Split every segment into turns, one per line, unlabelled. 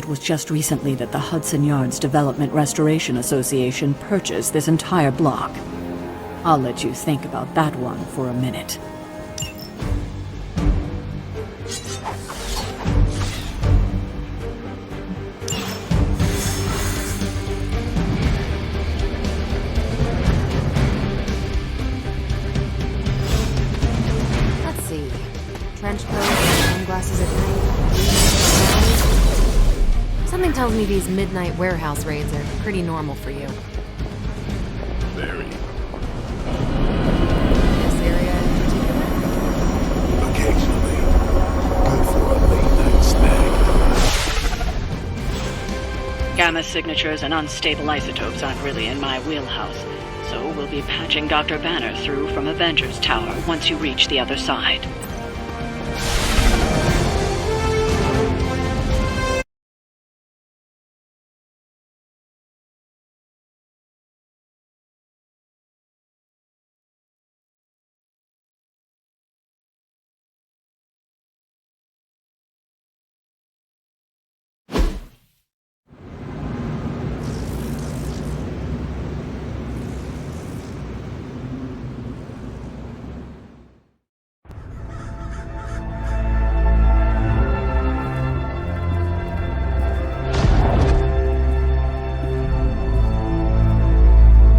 It was just recently that the Hudson Yards Development Restoration Association purchased this entire block. I'll let you think about that one for a minute.
Let's see. Trench coat, sunglasses at night. Something tells me these midnight warehouse raids are pretty normal for you.
Very.
This area in particular?
Occasionally. Good for a late night snack.
Gamma signatures and unstable isotopes aren't really in my wheelhouse, so we'll be patching Dr. Banner through from Avengers Tower once you reach the other side.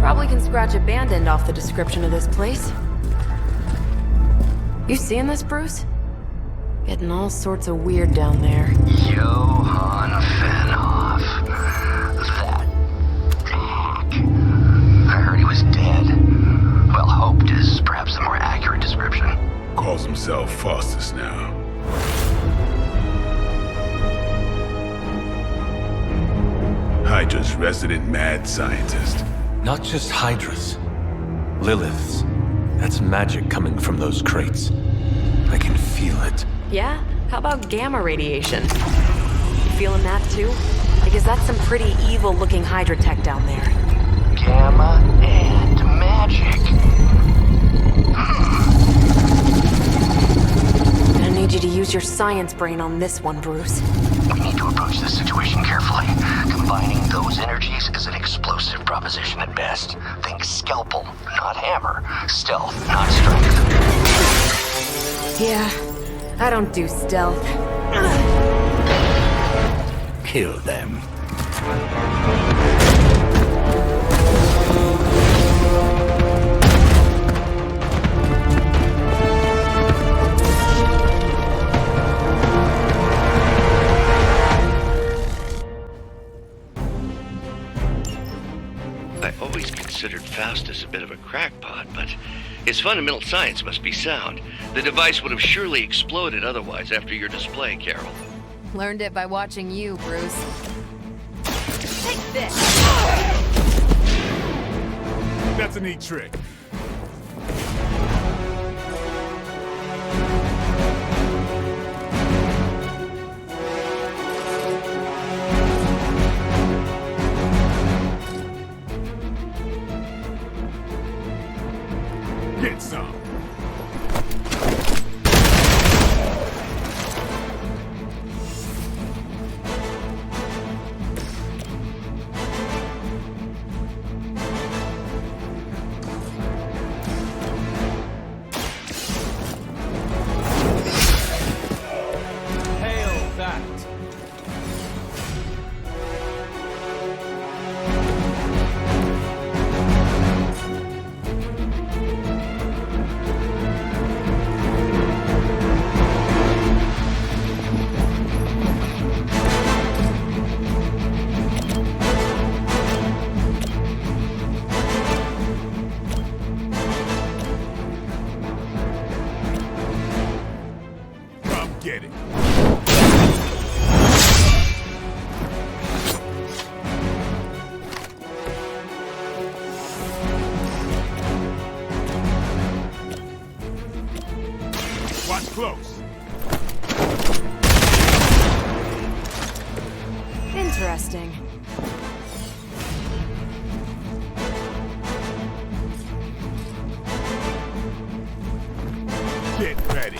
Probably can scratch a band end off the description of this place. You seeing this, Bruce? Getting all sorts of weird down there.
Johann Fenhoff. That hack. I heard he was dead. Well, hoped is perhaps the more accurate description.
Calls himself Faustus now. Hydra's resident mad scientist.
Not just Hydras. Liliths. That's magic coming from those crates. I can feel it.
Yeah? How about gamma radiation? You feeling that too? Because that's some pretty evil-looking Hydra tech down there.
Gamma and magic.
I need you to use your science brain on this one, Bruce.
We need to approach this situation carefully. Combining those energies is an explosive proposition at best. Think scalpel, not hammer. Stealth, not strength.
Yeah, I don't do stealth.
Kill them.
I always considered Faustus a bit of a crackpot, but his fundamental science must be sound. The device would have surely exploded otherwise after your display, Carol.
Learned it by watching you, Bruce. Take this!
That's a neat trick. Get some.
Hail that!
Come get it. Watch close.
Interesting.
Get ready.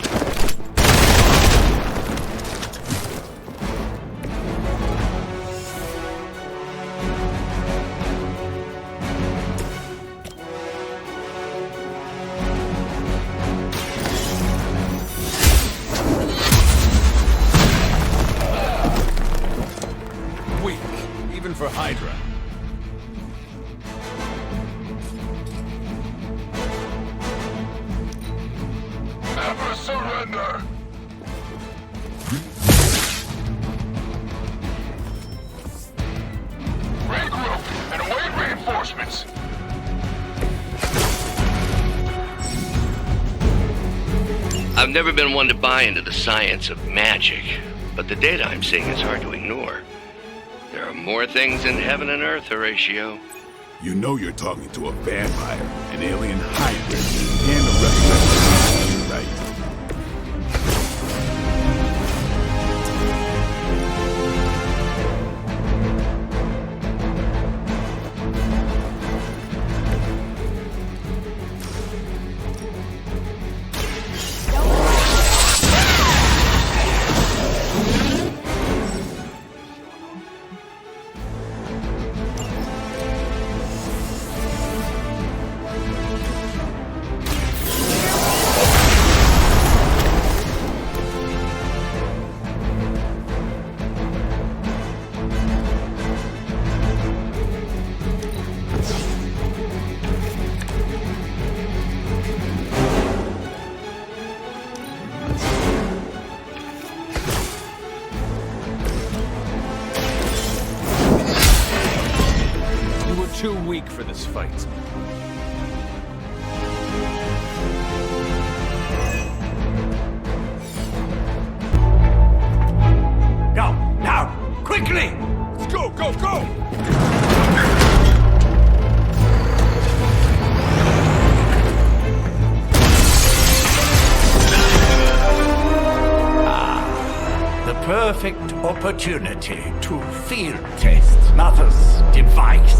Surrender! Regroup and await reinforcements!
I've never been one to buy into the science of magic, but the data I'm seeing is hard to ignore. There are more things in heaven and earth, Horatio.
You know you're talking to a vampire, an alien hybrid, and a resurrected, right?
Too weak for this fight.
Go! Now! Quickly! Let's go, go, go!
The perfect opportunity to field test Mother's device.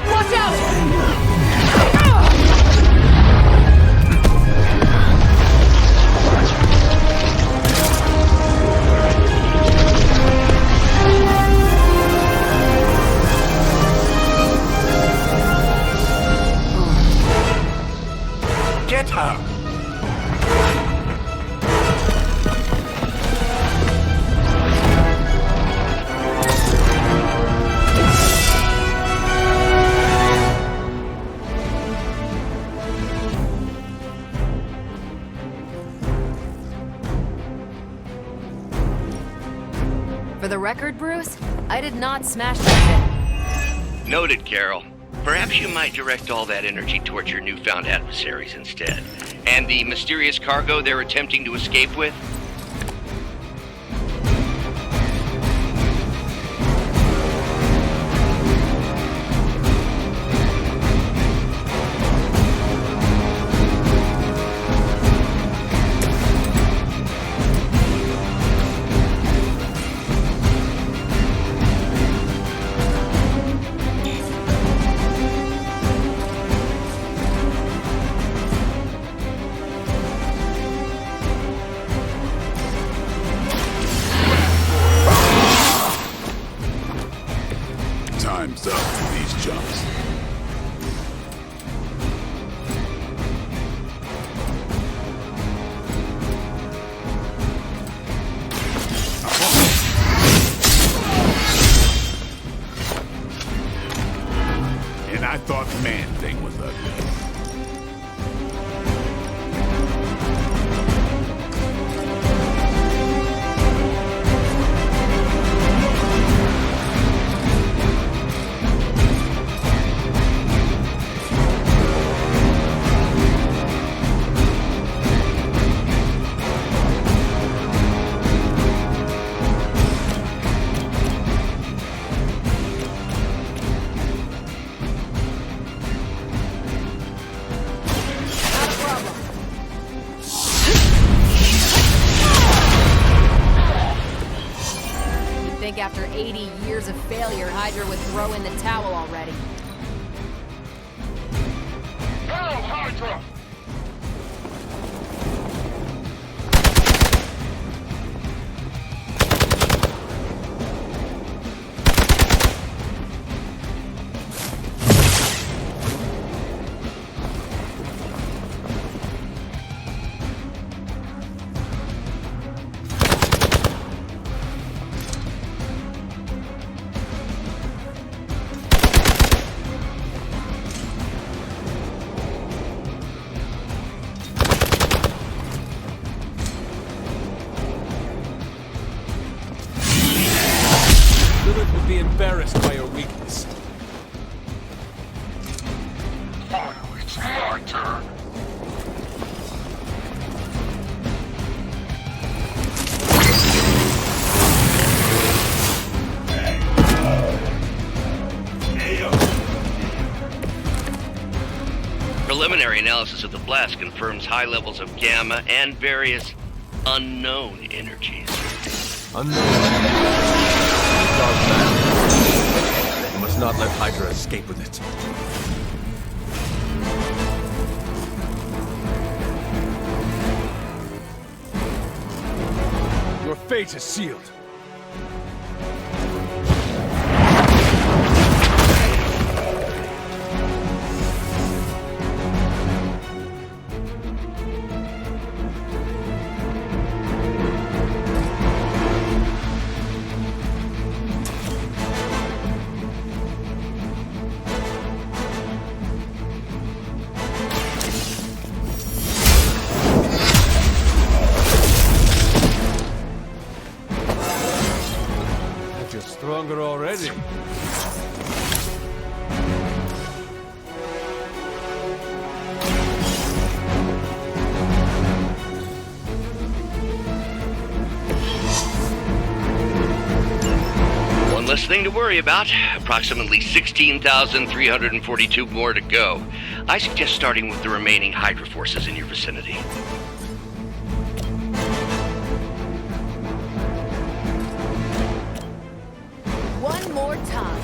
Watch out!
Get her!
For the record, Bruce, I did not smash that shit.
Noted, Carol. Perhaps you might direct all that energy towards your newfound adversaries instead. And the mysterious cargo they're attempting to escape with?
Time's up for these jumps. And I thought Man-Thing was ugly.
Think after 80 years of failure, Hydra would throw in the towel already.
Hail, Hydra!
Finally, it's my turn.
Preliminary analysis of the blast confirms high levels of gamma and various unknown energies.
Unknown. Dark matter. You must not let Hydra escape with it. Your fate is sealed. You're stronger already.
One less thing to worry about. Approximately 16,342 more to go. I suggest starting with the remaining Hydra forces in your vicinity.
One more time.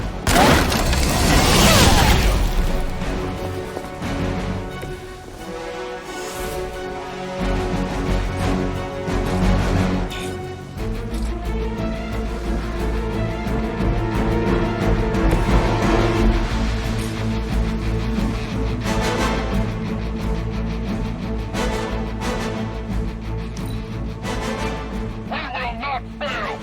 We will not fail.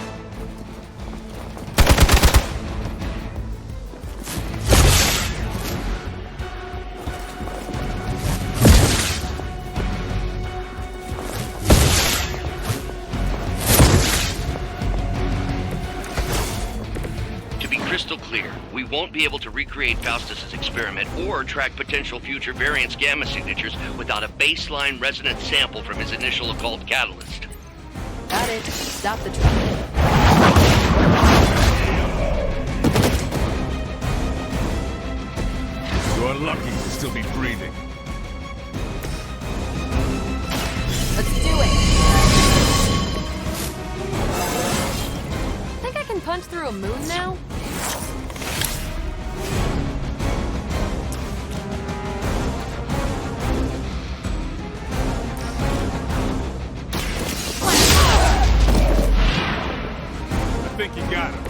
To be crystal clear, we won't be able to recreate Faustus's experiment or track potential future variance gamma signatures without a baseline resonance sample from his initial occult catalyst.
Got it. Stop the truck.
You're lucky to still be breathing.
Let's do it. Think I can punch through a moon now?
I think you got him.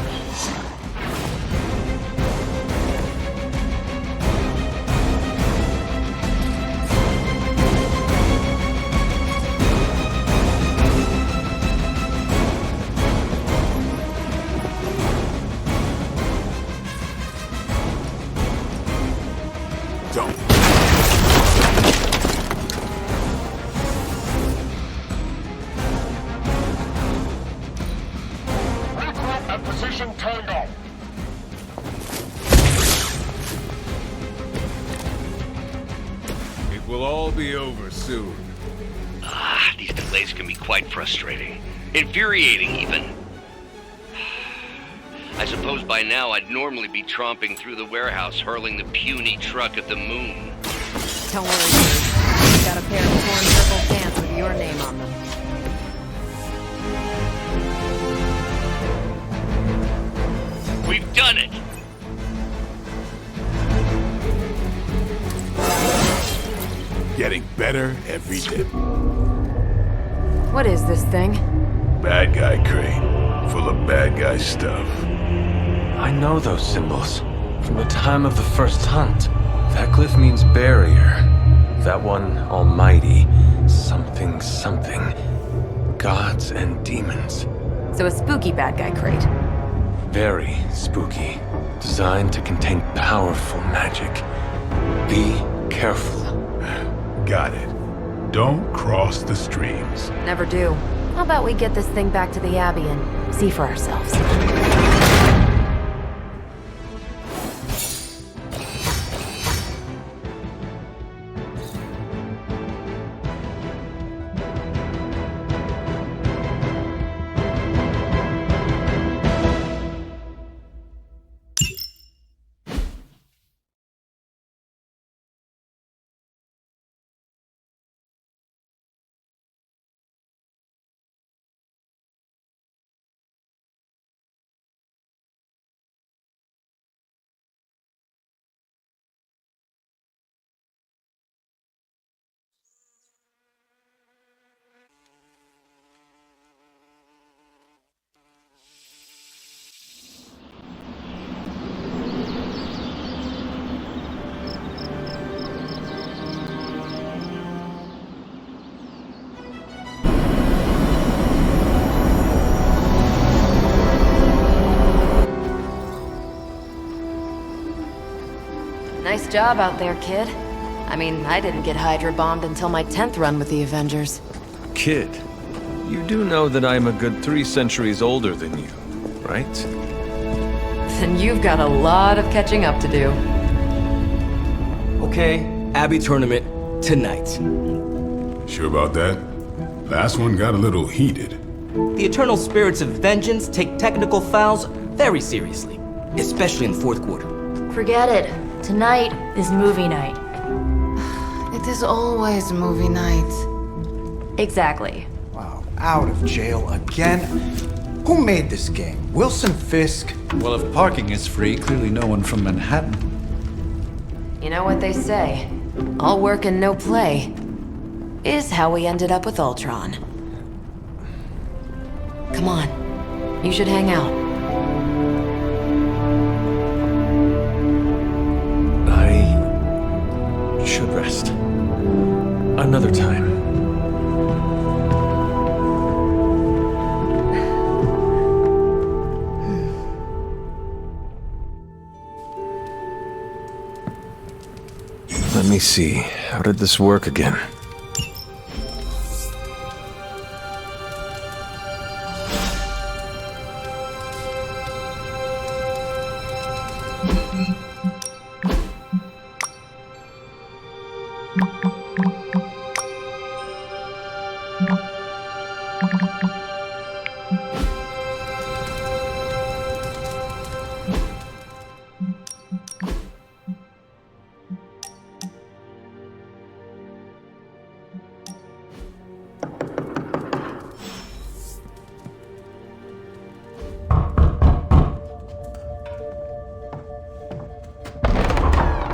Don't.
Regroup at position Tango.
It will all be over soon.
These delays can be quite frustrating. Infuriating, even. I suppose by now I'd normally be tromping through the warehouse hurling the puny truck at the moon.
Don't worry, dude. Got a pair of torn purple pants with your name on them.
We've done it!
Getting better every day.
What is this thing?
Bad guy crate, full of bad guy stuff.
I know those symbols from the time of the first hunt. That glyph means barrier. That one, almighty. Something, something. Gods and demons.
So a spooky bad guy crate.
Very spooky. Designed to contain powerful magic. Be careful.
Got it. Don't cross the streams.
Never do. How about we get this thing back to the Abbey and see for ourselves? job out there, kid. I mean, I didn't get Hydra bombed until my 10th run with the Avengers.
Kid, you do know that I'm a good 3 centuries older than you, right?
Then you've got a lot of catching up to do.
Okay, Abbey tournament tonight.
Sure about that? Last one got a little heated.
The eternal spirits of vengeance take technical fouls very seriously, especially in the fourth quarter.
Forget it. Tonight is movie night.
It is always movie night.
Exactly.
Wow, out of jail again? Who made this game? Wilson Fisk?
Well, if parking is free, clearly no one from Manhattan.
You know what they say? All work and no play is how we ended up with Ultron. Come on. You should hang out.
I should rest. Another time. Let me see. How did this work again?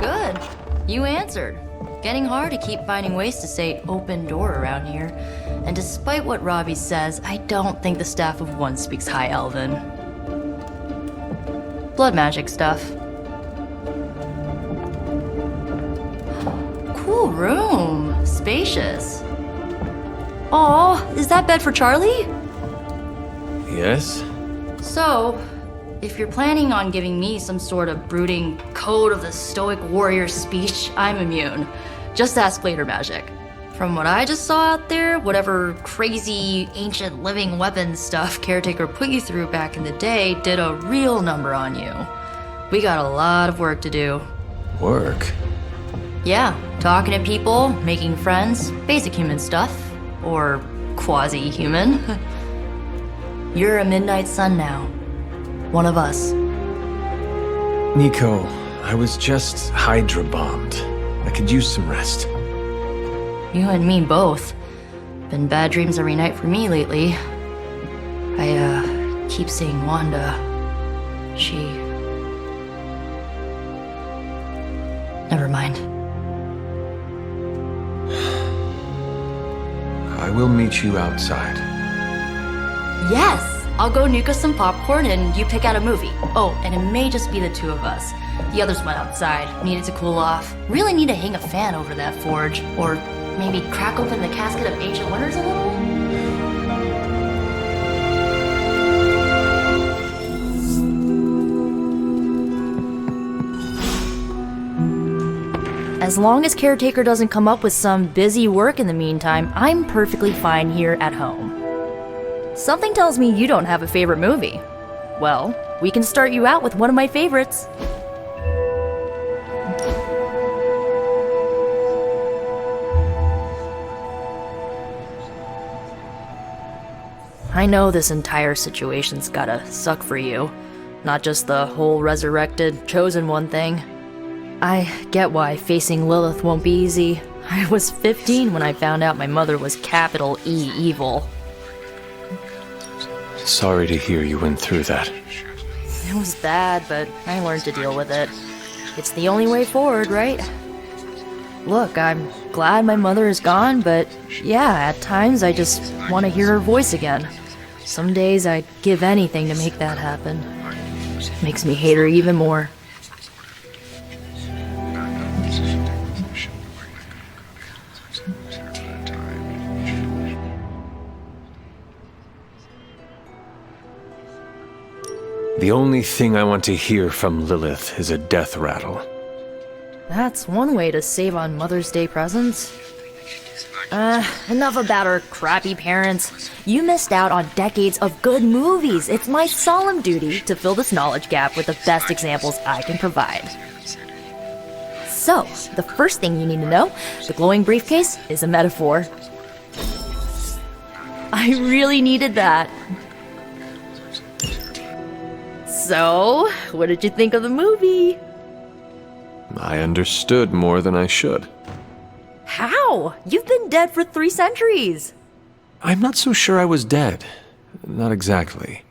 Good. You answered. Getting hard to keep finding ways to say open door around here. And despite what Robbie says, I don't think the staff of One speaks High Elven. Blood magic stuff. Cool room. Spacious. Aw, is that bed for Charlie?
Yes?
So, if you're planning on giving me some sort of brooding code of the stoic warrior speech, I'm immune. Just ask later, Magic. From what I just saw out there, whatever crazy ancient living weapons stuff Caretaker put you through back in the day did a real number on you. We got a lot of work to do.
Work?
Yeah, talking to people, making friends, basic human stuff. Or quasi-human. You're a Midnight Sun now. One of us.
Nico, I was just Hydra bombed. I could use some rest.
You and me both. Been bad dreams every night for me lately. I keep seeing Wanda. She... Never mind.
I will meet you outside.
Yes! I'll go nuke us some popcorn and you pick out a movie. Oh, and it may just be the two of us. The others went outside, needed to cool off. Really need to hang a fan over that forge. Or maybe crack open the casket of ancient wonders a little? As long as Caretaker doesn't come up with some busy work in the meantime, I'm perfectly fine here at home. Something tells me you don't have a favorite movie. Well, we can start you out with one of my favorites. I know this entire situation's gotta suck for you. Not just the whole resurrected, chosen one thing. I get why facing Lilith won't be easy. I was 15 when I found out my mother was capital E evil.
Sorry to hear you went through that.
It was bad, but I learned to deal with it. It's the only way forward, right? Look, I'm glad my mother is gone, but yeah, at times I just want to hear her voice again. Some days I'd give anything to make that happen. Makes me hate her even more.
The only thing I want to hear from Lilith is a death rattle.
That's one way to save on Mother's Day presents. Enough about our crappy parents. You missed out on decades of good movies. It's my solemn duty to fill this knowledge gap with the best examples I can provide. So, the first thing you need to know, the glowing briefcase is a metaphor. I really needed that. So, what did you think of the movie?
I understood more than I should.
How? You've been dead for 3 centuries.
I'm not so sure I was dead. Not exactly.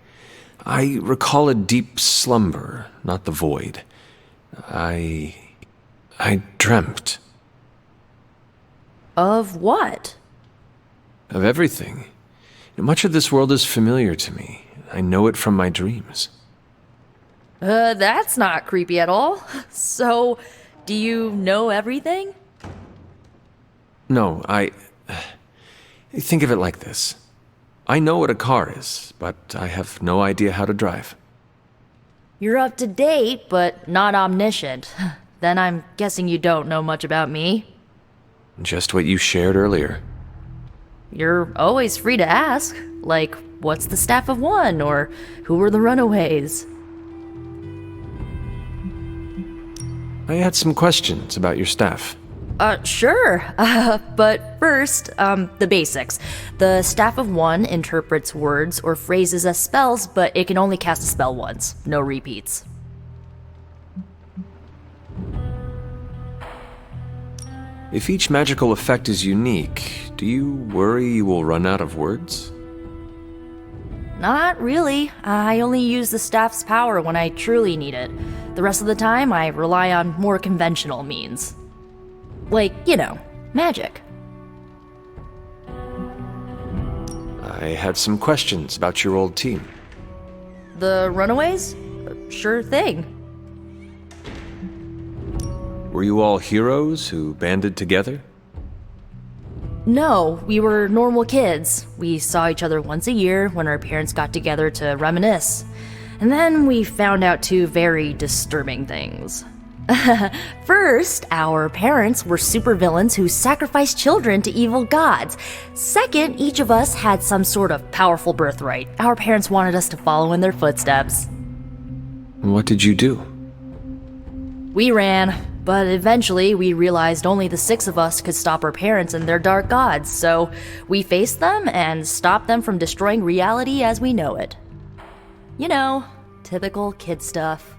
I recall a deep slumber, not the void. I dreamt.
Of what?
Of everything. Much of this world is familiar to me. I know it from my dreams.
That's not creepy at all. So, do you know everything?
No, think of it like this. I know what a car is, but I have no idea how to drive.
You're up to date, but not omniscient. Then I'm guessing you don't know much about me.
Just what you shared earlier.
You're always free to ask, like, what's the staff of one, or who were the runaways?
I had some questions about your staff.
Sure. But first, the basics. The staff of one interprets words or phrases as spells, but it can only cast a spell once. No repeats.
If each magical effect is unique, do you worry you will run out of words?
Not really. I only use the staff's power when I truly need it. The rest of the time, I rely on more conventional means. Like, magic.
I had some questions about your old team.
The runaways? Sure thing.
Were you all heroes who banded together?
No, we were normal kids. We saw each other once a year when our parents got together to reminisce. And then we found out 2 very disturbing things. First, our parents were supervillains who sacrificed children to evil gods. Second, each of us had some sort of powerful birthright. Our parents wanted us to follow in their footsteps.
What did you do?
We ran, but eventually we realized only the 6 of us could stop our parents and their dark gods, so we faced them and stopped them from destroying reality as we know it. Typical kid stuff.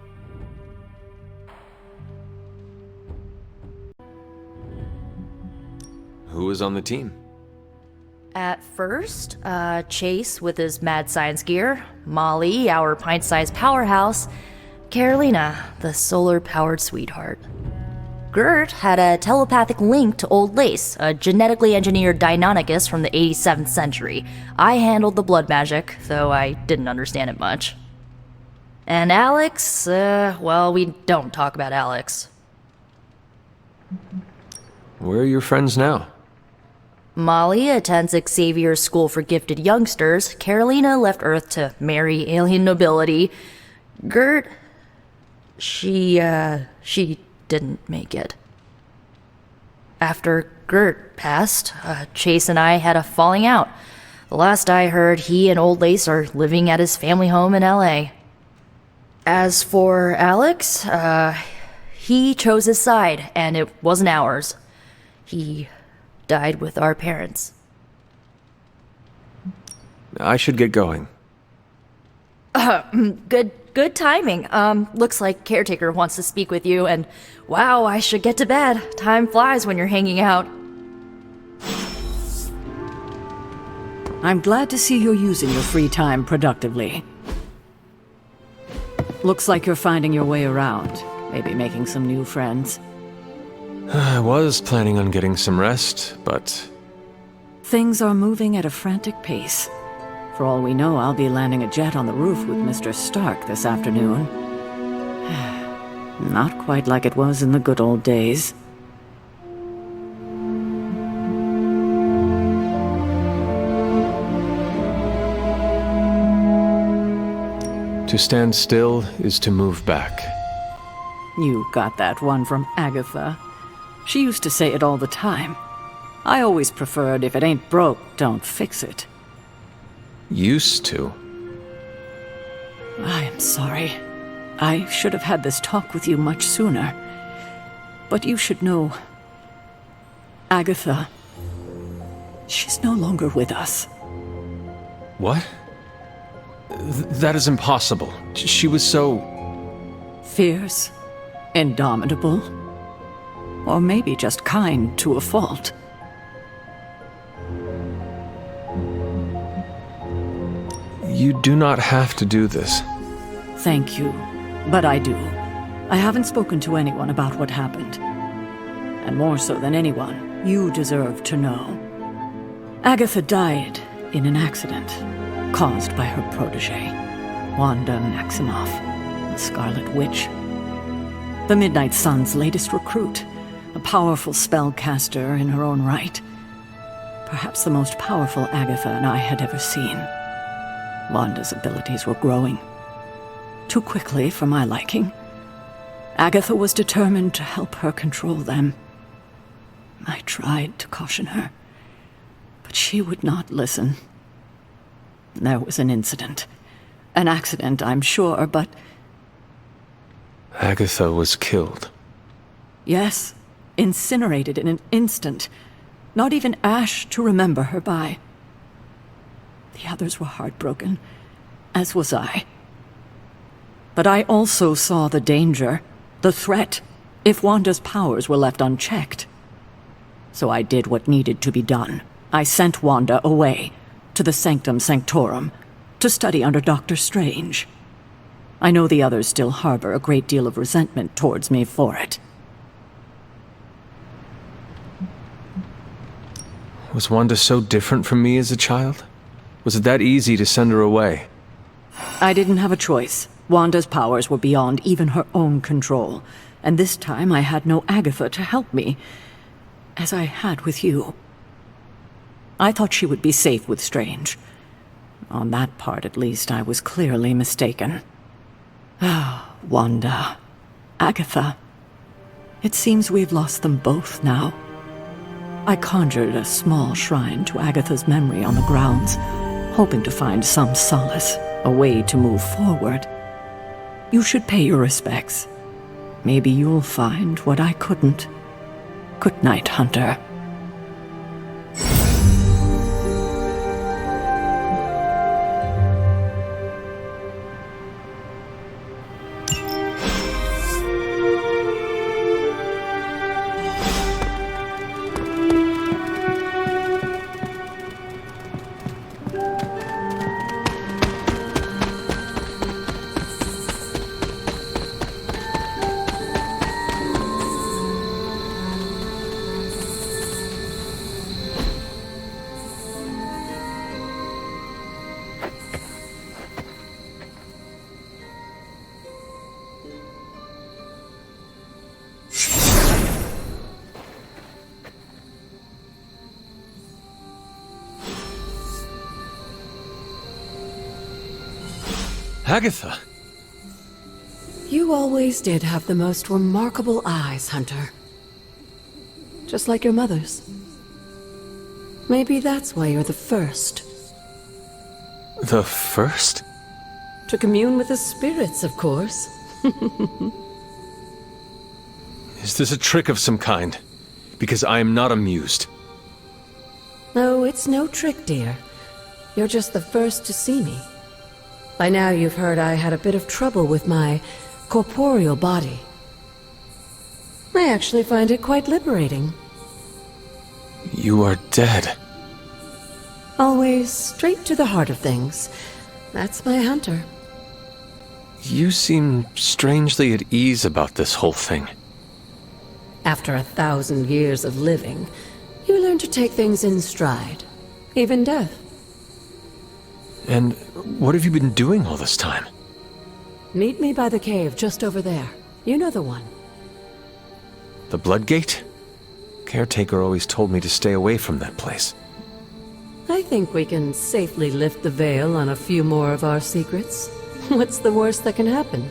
Who was on the team?
At first, Chase with his mad science gear, Molly, our pint-sized powerhouse, Carolina, the solar-powered sweetheart. Gert had a telepathic link to Old Lace, a genetically engineered Deinonychus from the 87th century. I handled the blood magic, though I didn't understand it much. And Alex, we don't talk about Alex.
Where are your friends now?
Molly attends Xavier's School for Gifted Youngsters. Carolina left Earth to marry alien nobility. Gert, she didn't make it. After Gert passed, Chase and I had a falling out. The last I heard, he and Old Lace are living at his family home in LA. As for Alex, he chose his side, and it wasn't ours. He died with our parents.
I should get going.
Good timing. Looks like Caretaker wants to speak with you, and wow, I should get to bed. Time flies when you're hanging out.
I'm glad to see you're using your free time productively. Looks like you're finding your way around. Maybe making some new friends.
I was planning on getting some rest, but...
Things are moving at a frantic pace. For all we know, I'll be landing a jet on the roof with Mr. Stark this afternoon. Not quite like it was in the good old days.
To stand still is to move back.
You got that one from Agatha. She used to say it all the time. I always preferred if it ain't broke, don't fix it.
Used to?
I am sorry. I should have had this talk with you much sooner. But you should know... Agatha... she's no longer with us.
What? That is impossible. She was so...
Fierce, indomitable, or maybe just kind to a fault.
You do not have to do this.
Thank you, but I do. I haven't spoken to anyone about what happened. And more so than anyone, you deserve to know. Agatha died in an accident caused by her protege, Wanda Maximoff, the Scarlet Witch. The Midnight Sun's latest recruit, a powerful spellcaster in her own right. Perhaps the most powerful Agatha and I had ever seen. Wanda's abilities were growing. Too quickly for my liking. Agatha was determined to help her control them. I tried to caution her, but she would not listen. There was an incident. An accident, I'm sure, but...
Agatha was killed.
Yes, incinerated in an instant. Not even ash to remember her by. The others were heartbroken, as was I. But I also saw the danger, the threat, if Wanda's powers were left unchecked. So I did what needed to be done. I sent Wanda away, to the Sanctum Sanctorum, to study under Dr. Strange. I know the others still harbor a great deal of resentment towards me for it.
Was Wanda so different from me as a child? Was it that easy to send her away?
I didn't have a choice. Wanda's powers were beyond even her own control, and this time I had no Agatha to help me, as I had with you. I thought she would be safe with Strange. On that part, at least, I was clearly mistaken. Ah, Wanda. Agatha. It seems we've lost them both now. I conjured a small shrine to Agatha's memory on the grounds, hoping to find some solace, a way to move forward. You should pay your respects. Maybe you'll find what I couldn't. Good night, Hunter.
Agatha!
You always did have the most remarkable eyes, Hunter. Just like your mother's. Maybe that's why you're the first.
The first?
To commune with the spirits, of course.
Is this a trick of some kind? Because I am not amused.
No, it's no trick, dear. You're just the first to see me. By now you've heard I had a bit of trouble with my corporeal body. I actually find it quite liberating.
You are dead.
Always straight to the heart of things. That's my Hunter.
You seem strangely at ease about this whole thing.
After 1,000 years of living, you learn to take things in stride. Even death.
And what have you been doing all this time?
Meet me by the cave just over there. You know the one.
The Bloodgate? Caretaker always told me to stay away from that place.
I think we can safely lift the veil on a few more of our secrets. What's the worst that can happen?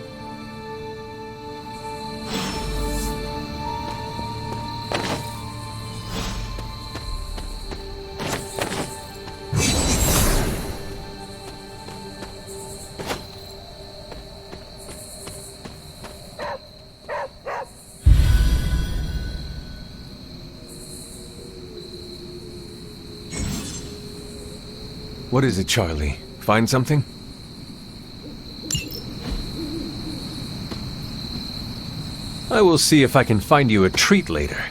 What is it, Charlie? Find something? I will see if I can find you a treat later.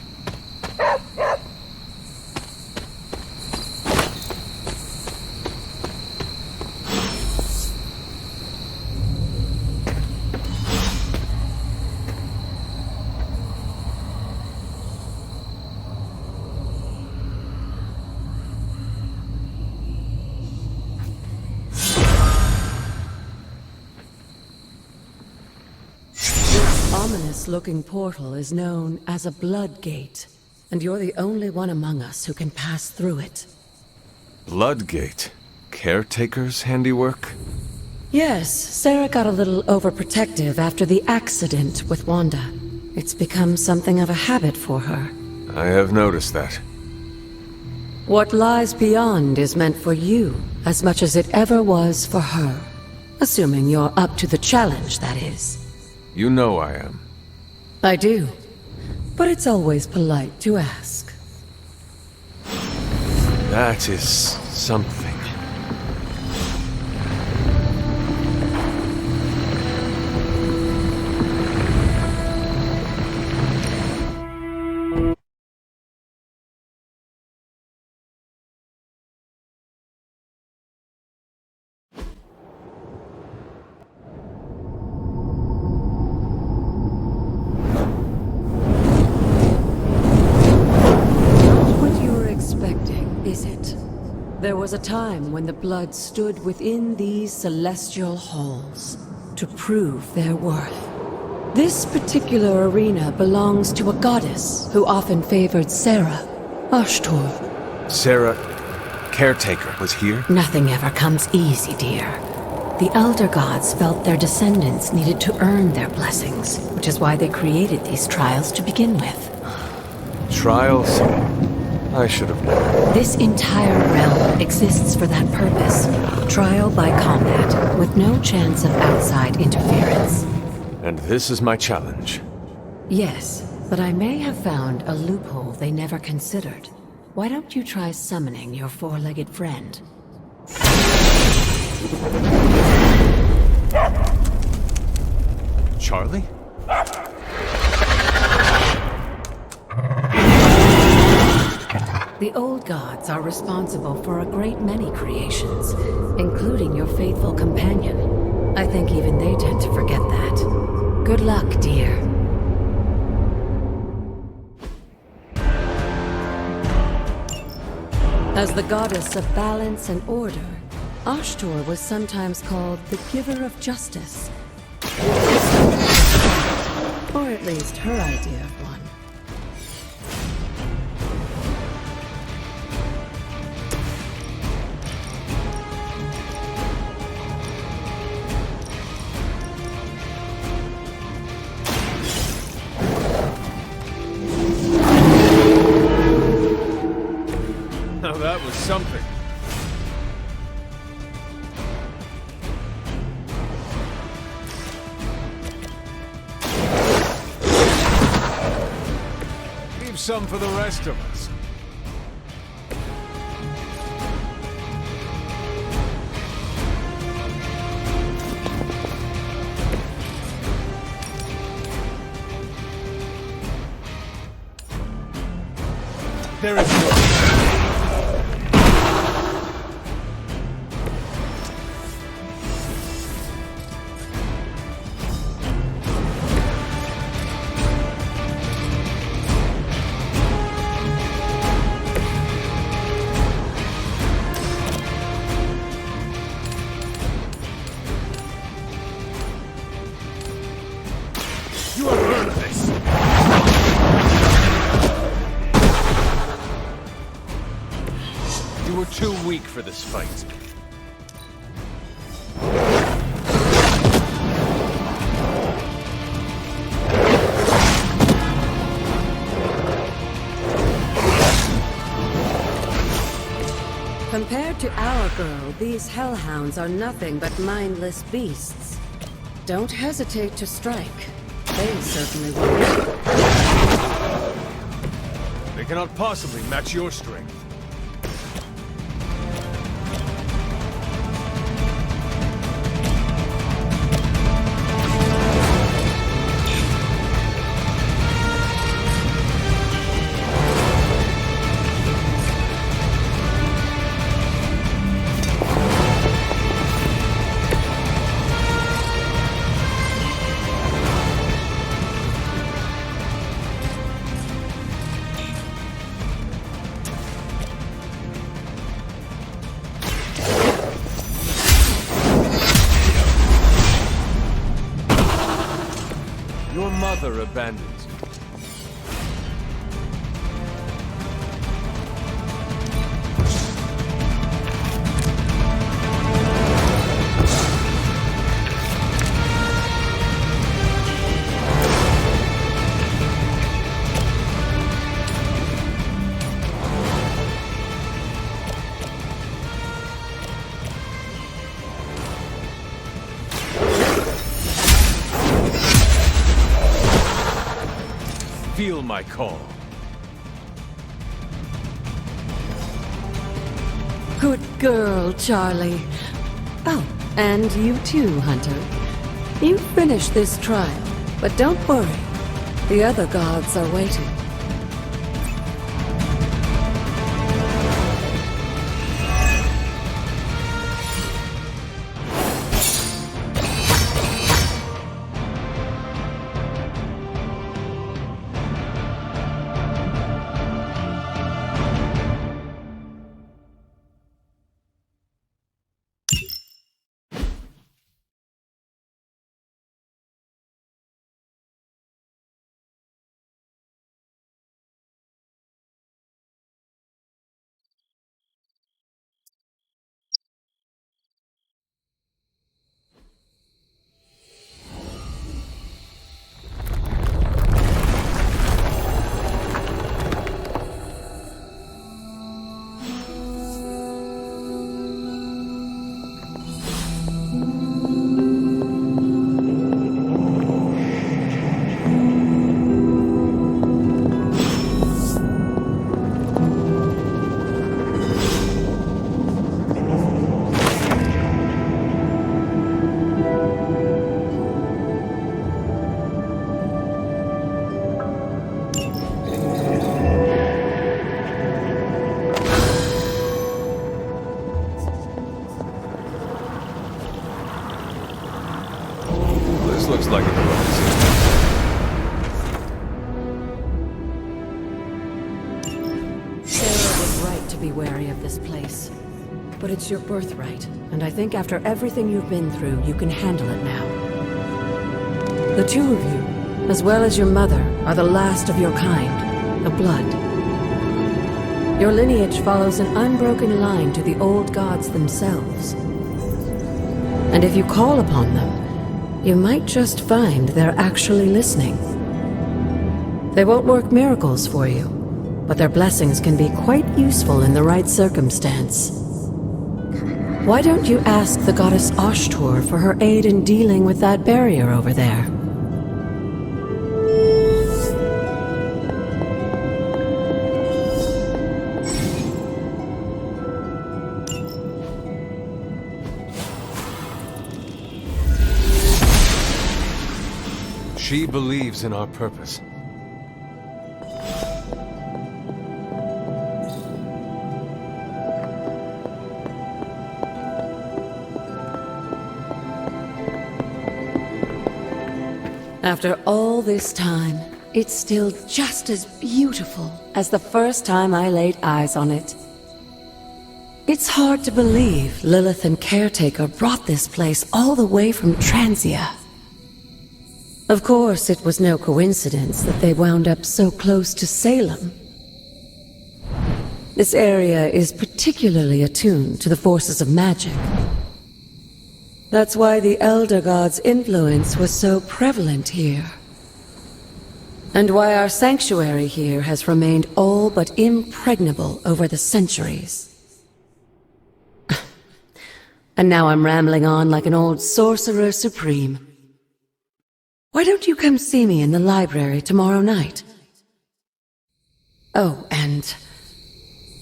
Ominous-looking portal is known as a blood gate, and you're the only one among us who can pass through it.
Bloodgate? Caretaker's handiwork?
Yes, Sarah got a little overprotective after the accident with Wanda. It's become something of a habit for her.
I have noticed that.
What lies beyond is meant for you as much as it ever was for her. Assuming you're up to the challenge, that is.
You know I am.
I do. But it's always polite to ask.
That is something.
There was a time when the blood stood within these celestial halls to prove their worth. This particular arena belongs to a goddess who often favored Sarah, Ashtor.
Sarah, caretaker, was here?
Nothing ever comes easy, dear. The Elder Gods felt their descendants needed to earn their blessings, which is why they created these trials to begin with.
Trials? I should have known.
This entire realm exists for that purpose. Trial by combat, with no chance of outside interference.
And this is my challenge.
Yes, but I may have found a loophole they never considered. Why don't you try summoning your four-legged friend?
Charlie?
The old gods are responsible for a great many creations, including your faithful companion. I think even they tend to forget that. Good luck, dear. As the goddess of balance and order, Ashtor was sometimes called the giver of justice. Or at least her idea of one.
Now that was something. Leave some for the rest of us. There is no... You have earned this! You were too weak for this fight.
Compared to our girl, these hellhounds are nothing but mindless beasts. Don't hesitate to strike. They certainly won't.
They cannot possibly match your strength. mother abandons you. Feel my call.
Good girl, Charlie. Oh, and you too, Hunter. You finished this trial, but don't worry. The other gods are waiting.
Looks like it was.
Sarah was right to be wary of this place. But it's your birthright, and I think after everything you've been through, you can handle it now. The two of you, as well as your mother, are the last of your kind, the blood. Your lineage follows an unbroken line to the old gods themselves. And if you call upon them, you might just find they're actually listening. They won't work miracles for you, but their blessings can be quite useful in the right circumstance. Why don't you ask the goddess Ashtor for her aid in dealing with that barrier over there?
She believes in our purpose.
After all this time, it's still just as beautiful as the first time I laid eyes on it. It's hard to believe Lilith and Caretaker brought this place all the way from Transia. Of course, it was no coincidence that they wound up so close to Salem. This area is particularly attuned to the forces of magic. That's why the Elder God's influence was so prevalent here. And why our sanctuary here has remained all but impregnable over the centuries. And now I'm rambling on like an old sorcerer supreme. Why don't you come see me in the library tomorrow night? Oh, and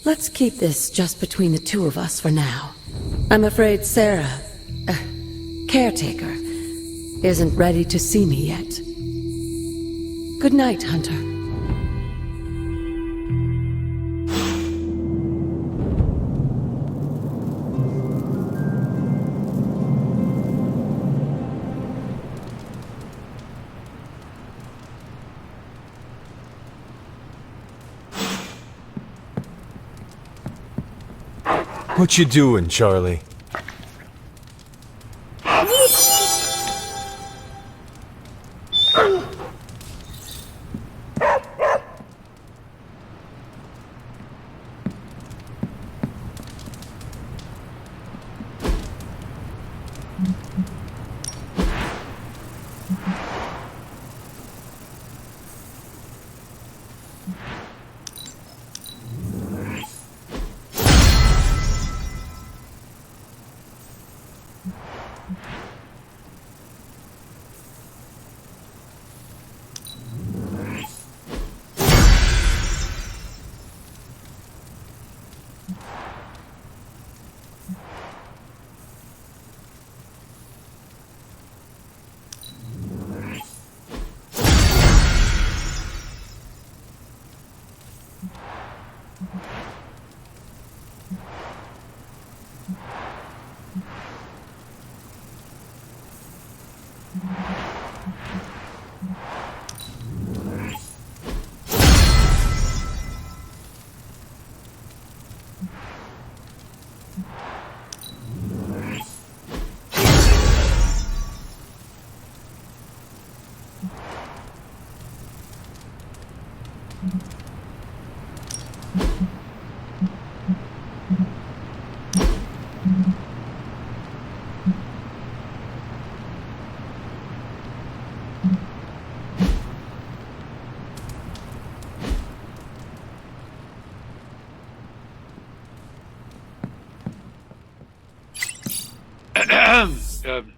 let's keep this just between the two of us for now. I'm afraid Sarah, Caretaker, isn't ready to see me yet. Good night, Hunter.
What you doing, Charlie?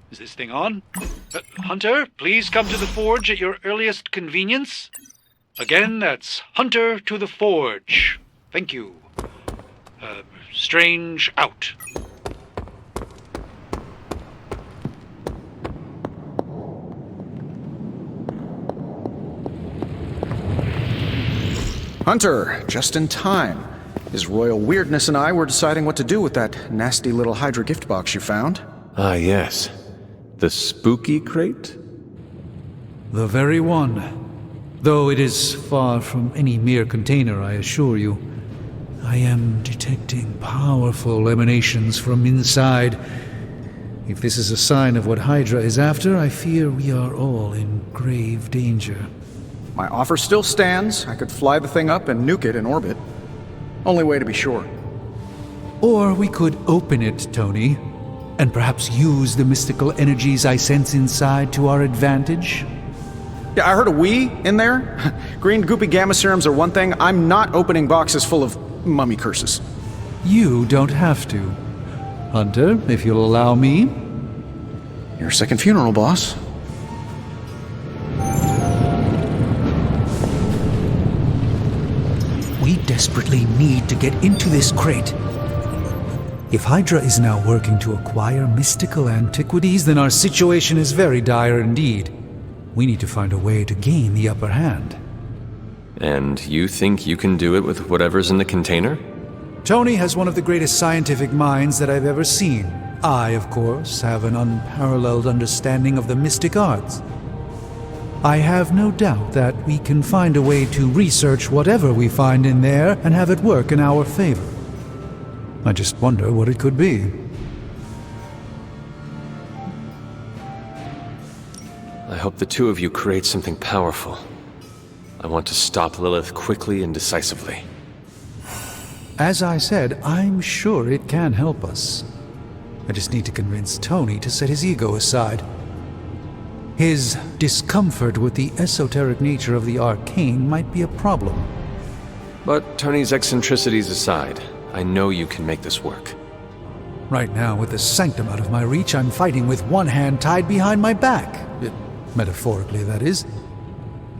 Is this thing on? Hunter, please come to the forge at your earliest convenience. Again, that's Hunter to the forge. Thank you. Strange out.
Hunter, just in time. His royal weirdness and I were deciding what to do with that nasty little Hydra gift box you found.
Ah, yes. The spooky crate?
The very one. Though it is far from any mere container, I assure you. I am detecting powerful emanations from inside. If this is a sign of what Hydra is after, I fear we are all in grave danger.
My offer still stands. I could fly the thing up and nuke it in orbit. Only way to be sure.
Or we could open it, Tony, and perhaps use the mystical energies I sense inside to our advantage.
Yeah, I heard a "we" in there. Green goopy gamma serums are one thing. I'm not opening boxes full of mummy curses.
You don't have to. Hunter, if you'll allow me.
Your second funeral, boss.
We desperately need to get into this crate. If Hydra is now working to acquire mystical antiquities, then our situation is very dire indeed. We need to find a way to gain the upper hand.
And you think you can do it with whatever's in the container?
Tony has one of the greatest scientific minds that I've ever seen. I, of course, have an unparalleled understanding of the mystic arts. I have no doubt that we can find a way to research whatever we find in there and have it work in our favor. I just wonder what it could be.
I hope the two of you create something powerful. I want to stop Lilith quickly and decisively.
As I said, I'm sure it can help us. I just need to convince Tony to set his ego aside. His discomfort with the esoteric nature of the arcane might be a problem.
But Tony's eccentricities aside, I know you can make this work.
Right now, with the sanctum out of my reach, I'm fighting with one hand tied behind my back. Metaphorically, that is.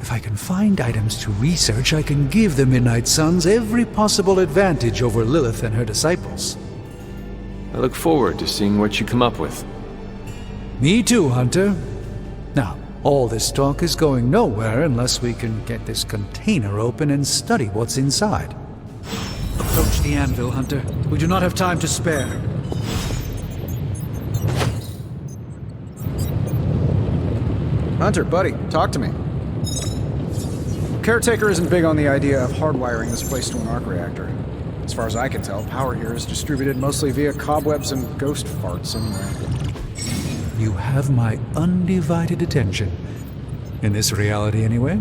If I can find items to research, I can give the Midnight Suns every possible advantage over Lilith and her disciples.
I look forward to seeing what you come up with.
Me too, Hunter. Now, all this talk is going nowhere unless we can get this container open and study what's inside. Approach the anvil, Hunter. We do not have time to spare.
Hunter, buddy, talk to me. Caretaker isn't big on the idea of hardwiring this place to an arc reactor. As far as I can tell, power here is distributed mostly via cobwebs and ghost farts anyway.
You have my undivided attention. In this reality, anyway.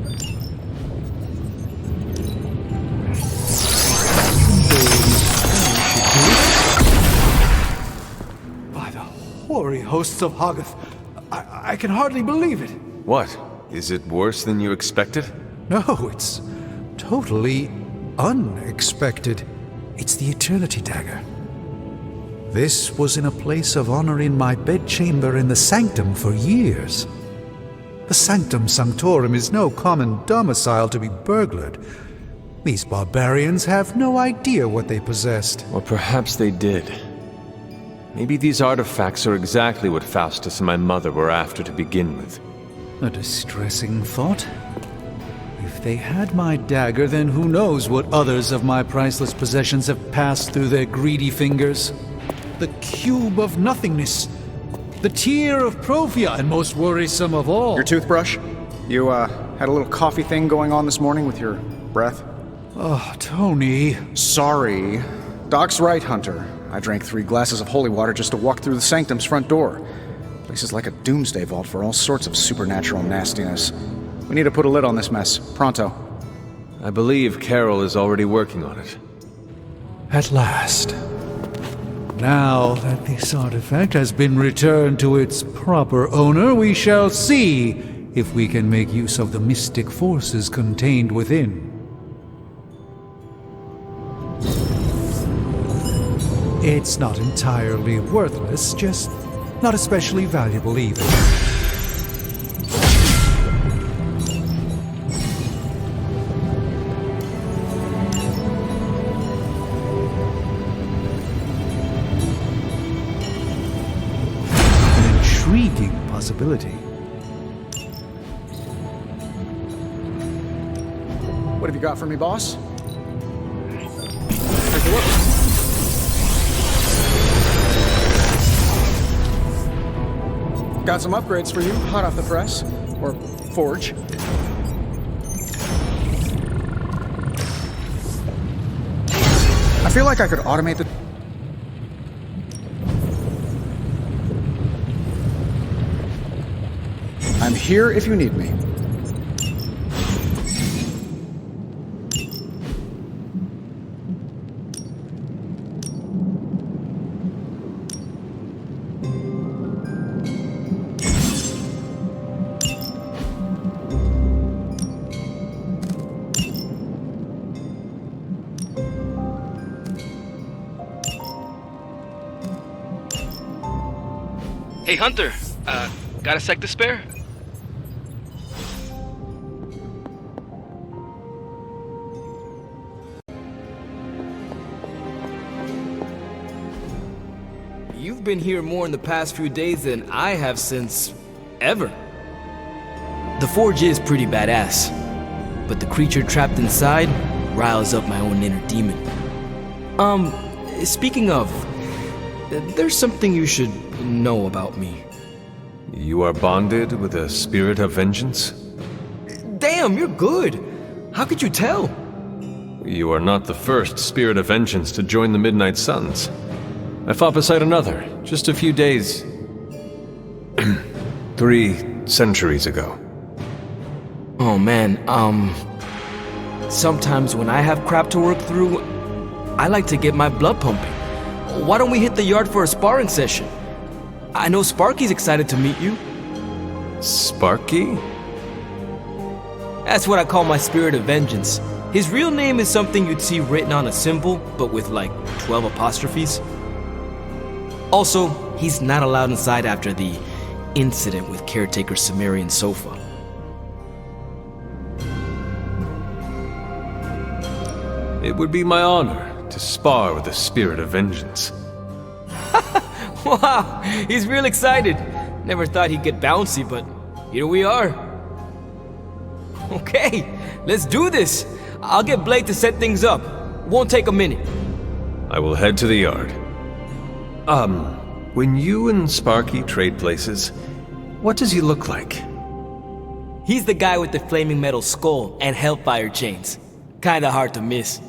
By the hoary hosts of Hoggoth, I can hardly believe it.
What? Is it worse than you expected?
No, it's totally unexpected. It's the Eternity Dagger. This was in a place of honor in my bedchamber in the Sanctum for years. The Sanctum Sanctorum is no common domicile to be burglared. These barbarians have no idea what they possessed.
Or perhaps they did. Maybe these artifacts are exactly what Faustus and my mother were after to begin with.
A distressing thought. If If they had my dagger, then who knows what others of my priceless possessions have passed through their greedy fingers. The cube of nothingness. The tear of Profia, and most worrisome of all.
Your toothbrush? You, had a little coffee thing going on this morning with your breath?
Oh, Tony.
Sorry. Doc's right, Hunter. I drank 3 glasses of holy water just to walk through the sanctum's front door. Place is like a doomsday vault for all sorts of supernatural nastiness. We need to put a lid on this mess. Pronto.
I believe Carol is already working on it.
At last. Now that this artifact has been returned to its proper owner, we shall see if we can make use of the mystic forces contained within. It's not entirely worthless, just not especially valuable either. An intriguing possibility.
What have you got for me, boss? Take a look. Got some upgrades for you, hot off the press. Or forge. I feel like I could automate the... I'm here if you need me.
Hey, Hunter. Got a sec to spare?
You've been here more in the past few days than I have since... ever. The forge is pretty badass, but the creature trapped inside riles up my own inner demon. Speaking of, there's something you should know about me.
You are bonded with a spirit of vengeance?
Damn, you're good! How could you tell?
You are not the first spirit of vengeance to join the Midnight Suns. I fought beside another, just a few days... 3 centuries ago.
Oh man, sometimes when I have crap to work through, I like to get my blood pumping. Why don't we hit the yard for a sparring session? I know Sparky's excited to meet you.
Sparky?
That's what I call my spirit of vengeance. His real name is something you'd see written on a symbol, but with like 12 apostrophes. Also, he's not allowed inside after the incident with caretaker Sumerian Sofa.
It would be my honor to spar with the spirit of vengeance.
Wow, he's real excited. Never thought he'd get bouncy, but here we are. Okay, let's do this. I'll get Blake to set things up. Won't take a minute.
I will head to the yard. When you and Sparky trade places, what does he look like?
He's the guy with the flaming metal skull and hellfire chains. Kinda hard to miss.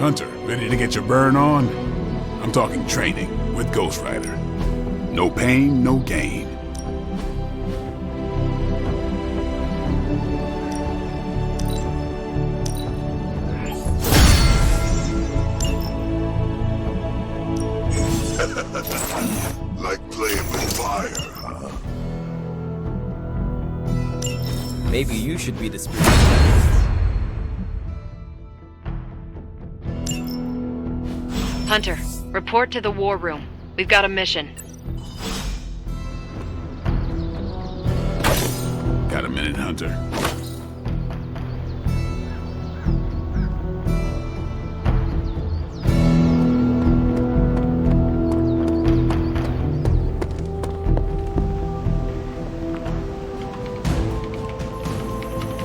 Hunter, ready to get your burn on? I'm talking training with Ghost Rider. No pain, no gain.
Like playing with fire, huh?
Maybe you should be the spirit.
Hunter, report to the war room. We've got a mission.
Got a minute, Hunter?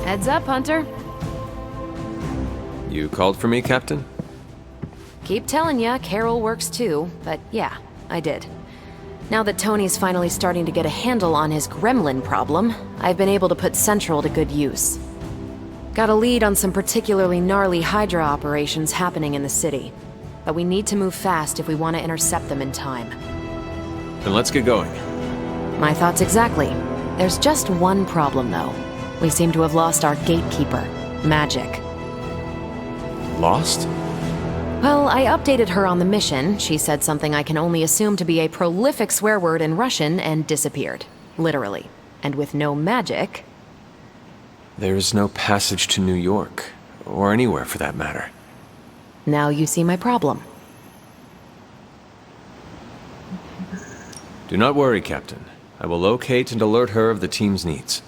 Heads up, Hunter.
You called for me, Captain?
Keep telling ya, Carol works too, but yeah, I did. Now that Tony's finally starting to get a handle on his gremlin problem, I've been able to put Central to good use. Got a lead on some particularly gnarly Hydra operations happening in the city, but we need to move fast if we want to intercept them in time.
Then let's get going.
My thoughts exactly. There's just one problem, though. We seem to have lost our gatekeeper, Magic.
Lost?
Well, I updated her on the mission. She said something I can only assume to be a prolific swear word in Russian and disappeared. Literally. And with no magic...
There's no passage to New York, or anywhere for that matter.
Now you see my problem.
Do not worry, Captain. I will locate and alert her of the team's needs.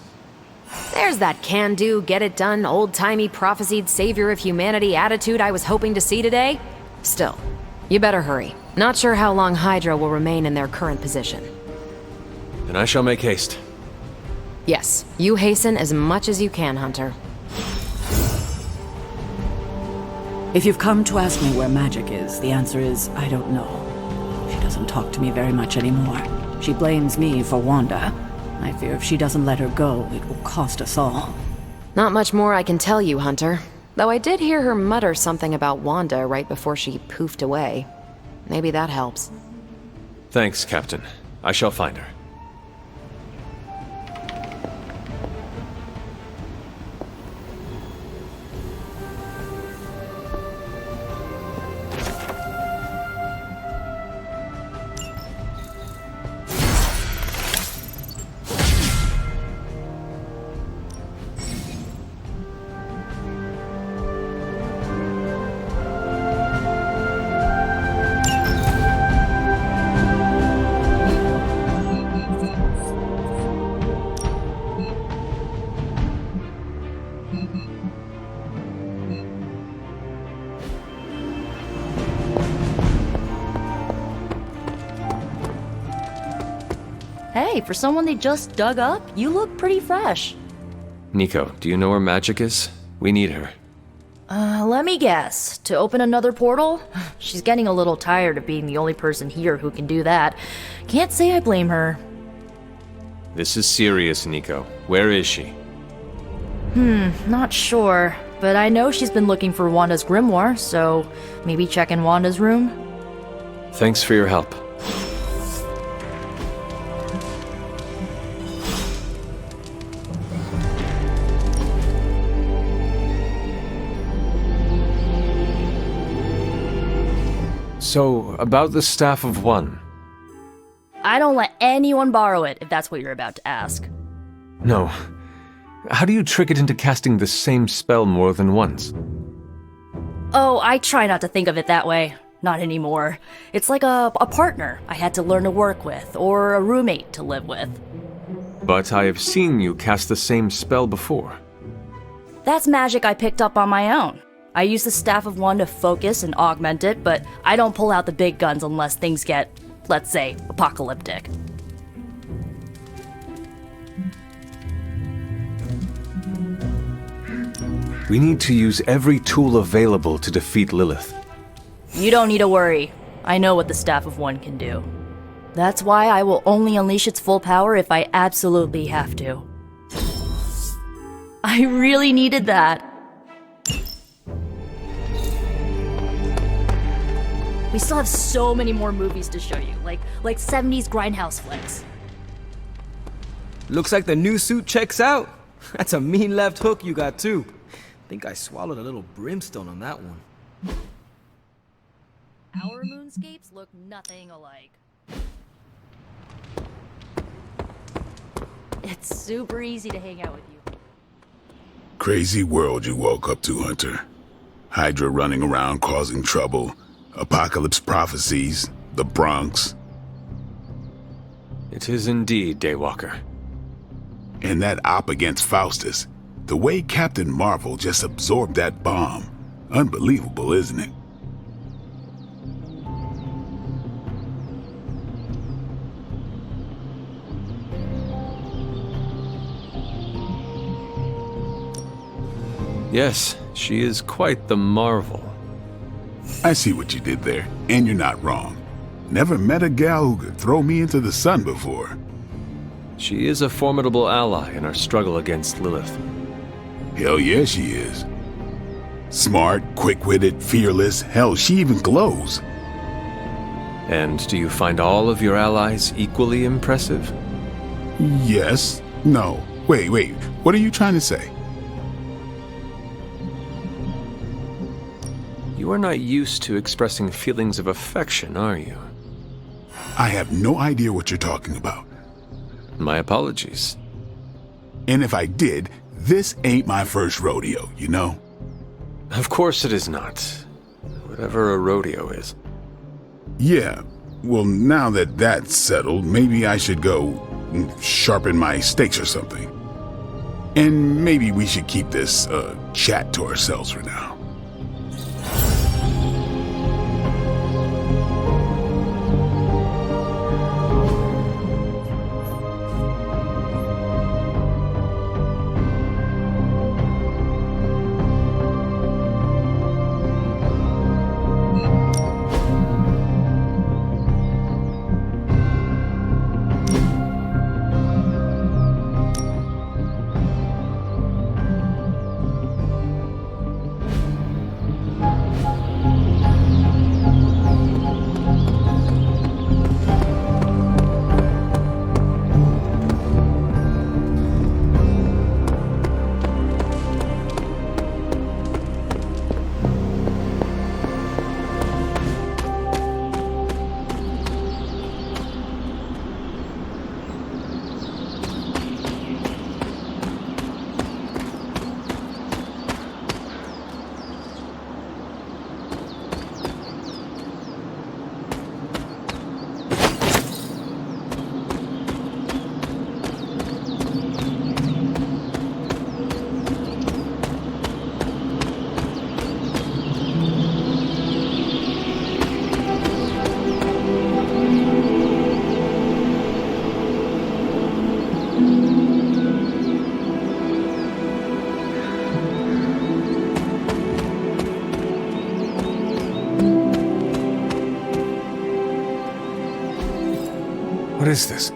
There's that can-do, get-it-done, old-timey prophesied savior of humanity attitude I was hoping to see today. Still, you better hurry. Not sure how long Hydra will remain in their current position.
Then I shall make haste.
Yes, you hasten as much as you can, Hunter.
If you've come to ask me where Magic is, the answer is, I don't know. She doesn't talk to me very much anymore. She blames me for Wanda. I fear if she doesn't let her go, it will cost us all.
Not much more I can tell you, Hunter. Though I did hear her mutter something about Wanda right before she poofed away. Maybe that helps.
Thanks, Captain. I shall find her.
Hey, for someone they just dug up, you look pretty fresh.
Nico, do you know where Magic is? We need her.
Let me guess. To open another portal? She's getting a little tired of being the only person here who can do that. Can't say I blame her.
This is serious, Nico. Where is she?
Not sure. But I know she's been looking for Wanda's grimoire, so maybe check in Wanda's room?
Thanks for your help. So, about the Staff of One.
I don't let anyone borrow it, if that's what you're about to ask.
No. How do you trick it into casting the same spell more than once?
Oh, I try not to think of it that way. Not anymore. It's like a partner I had to learn to work with, or a roommate to live with.
But I have seen you cast the same spell before.
That's magic I picked up on my own. I use the Staff of One to focus and augment it, but I don't pull out the big guns unless things get, let's say, apocalyptic.
We need to use every tool available to defeat Lilith.
You don't need to worry. I know what the Staff of One can do. That's why I will only unleash its full power if I absolutely have to. I really needed that. We still have so many more movies to show you, like 70s grindhouse flicks.
Looks like the new suit checks out. That's a mean left hook you got too. Think I swallowed a little brimstone on that one.
Our moonscapes look nothing alike. It's super easy to hang out with you.
Crazy world you woke up to, Hunter. Hydra running around causing trouble, apocalypse prophecies, the Bronx.
It is indeed, Daywalker.
And that op against Faustus. The way Captain Marvel just absorbed that bomb. Unbelievable, isn't it?
Yes, she is quite the marvel.
I see what you did there, and you're not wrong. Never met a gal who could throw me into the sun before.
She is a formidable ally in our struggle against Lilith.
Hell yeah, she is. Smart, quick-witted, fearless, hell, she even glows.
And do you find all of your allies equally impressive?
Yes. No. Wait, what are you trying to say?
You are not used to expressing feelings of affection, are you?
I have no idea what you're talking about.
My apologies.
And if I did, this ain't my first rodeo, you know?
Of course it is not. Whatever a rodeo is.
Yeah. Well, now that that's settled, maybe I should go sharpen my stakes or something. And maybe we should keep this chat to ourselves for now.
What is this?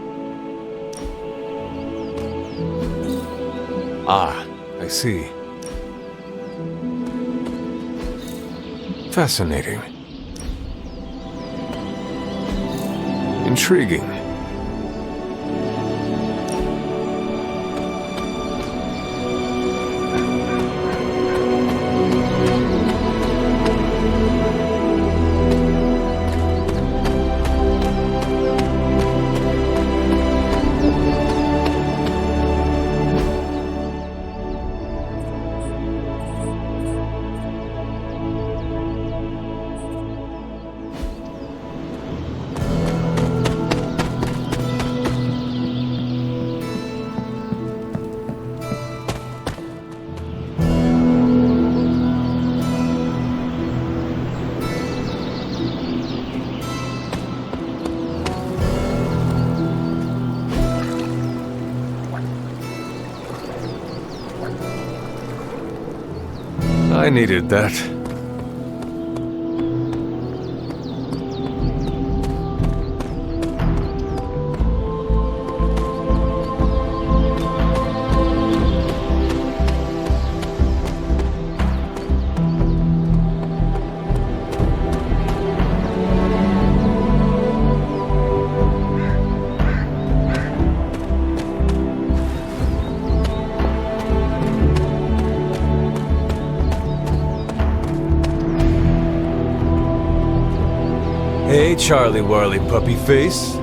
Ah, I see. Fascinating. Intriguing. I needed that. Hey, Charlie Whirly Puppy Face.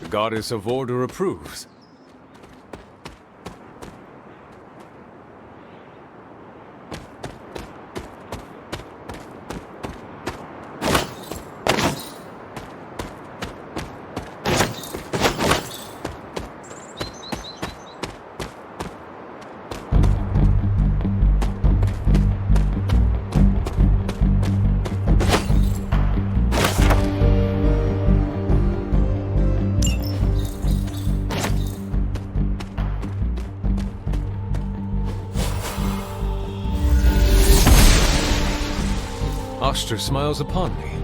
The Goddess of Order approves. Oster smiles upon me.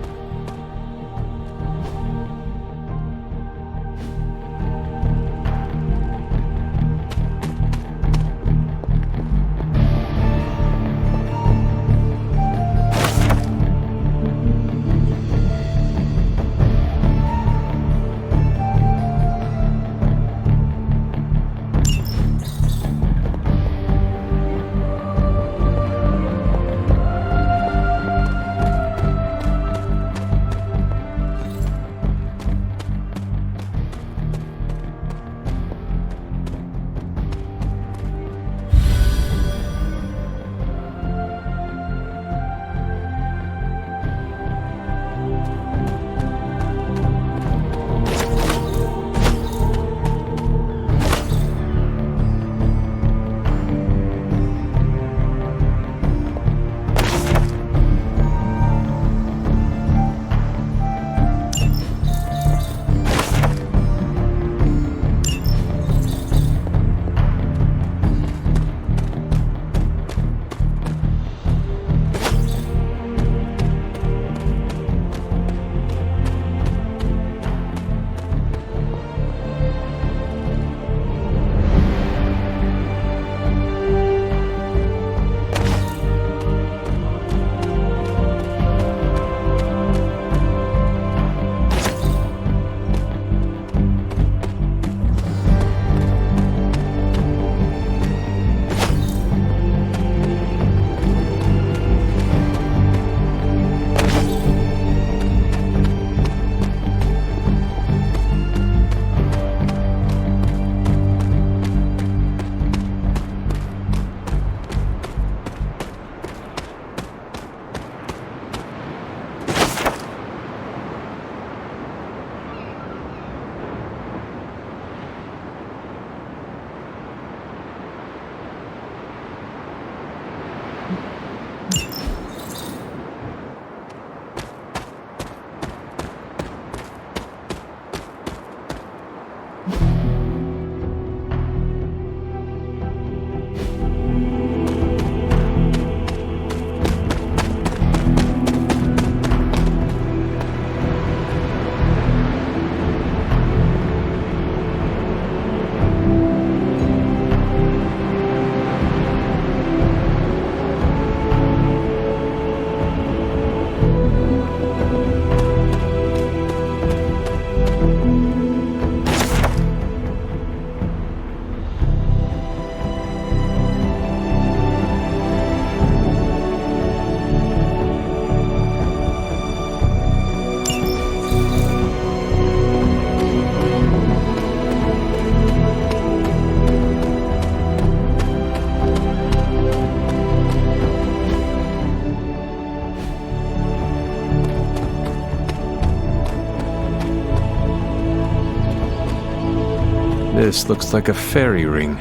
This looks like a fairy ring.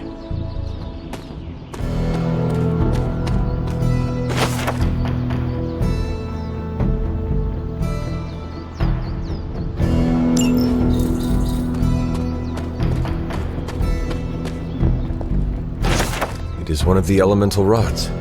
It is one of the elemental rods.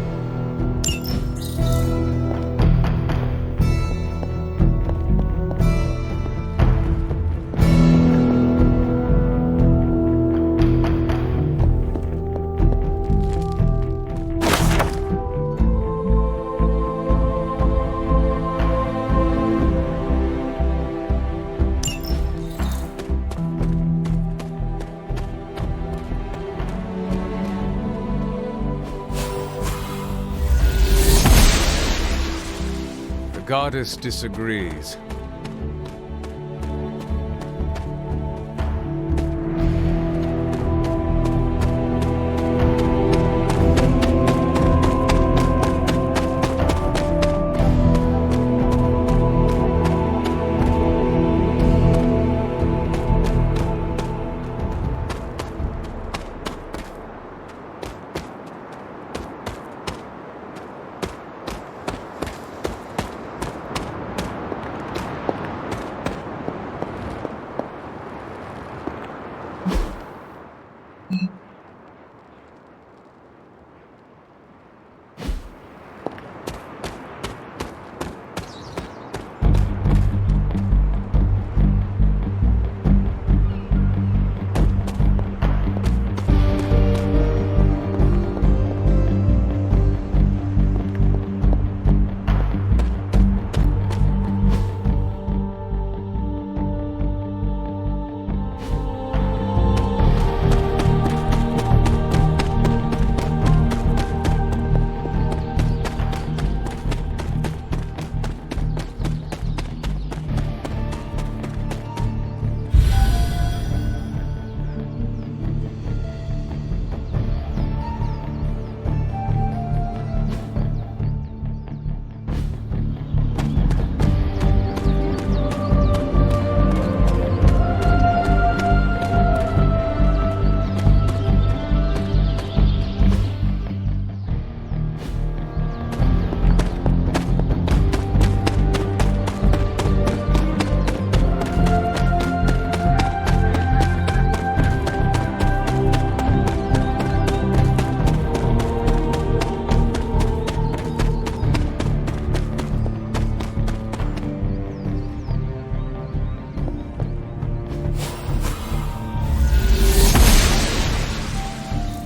goddess disagrees.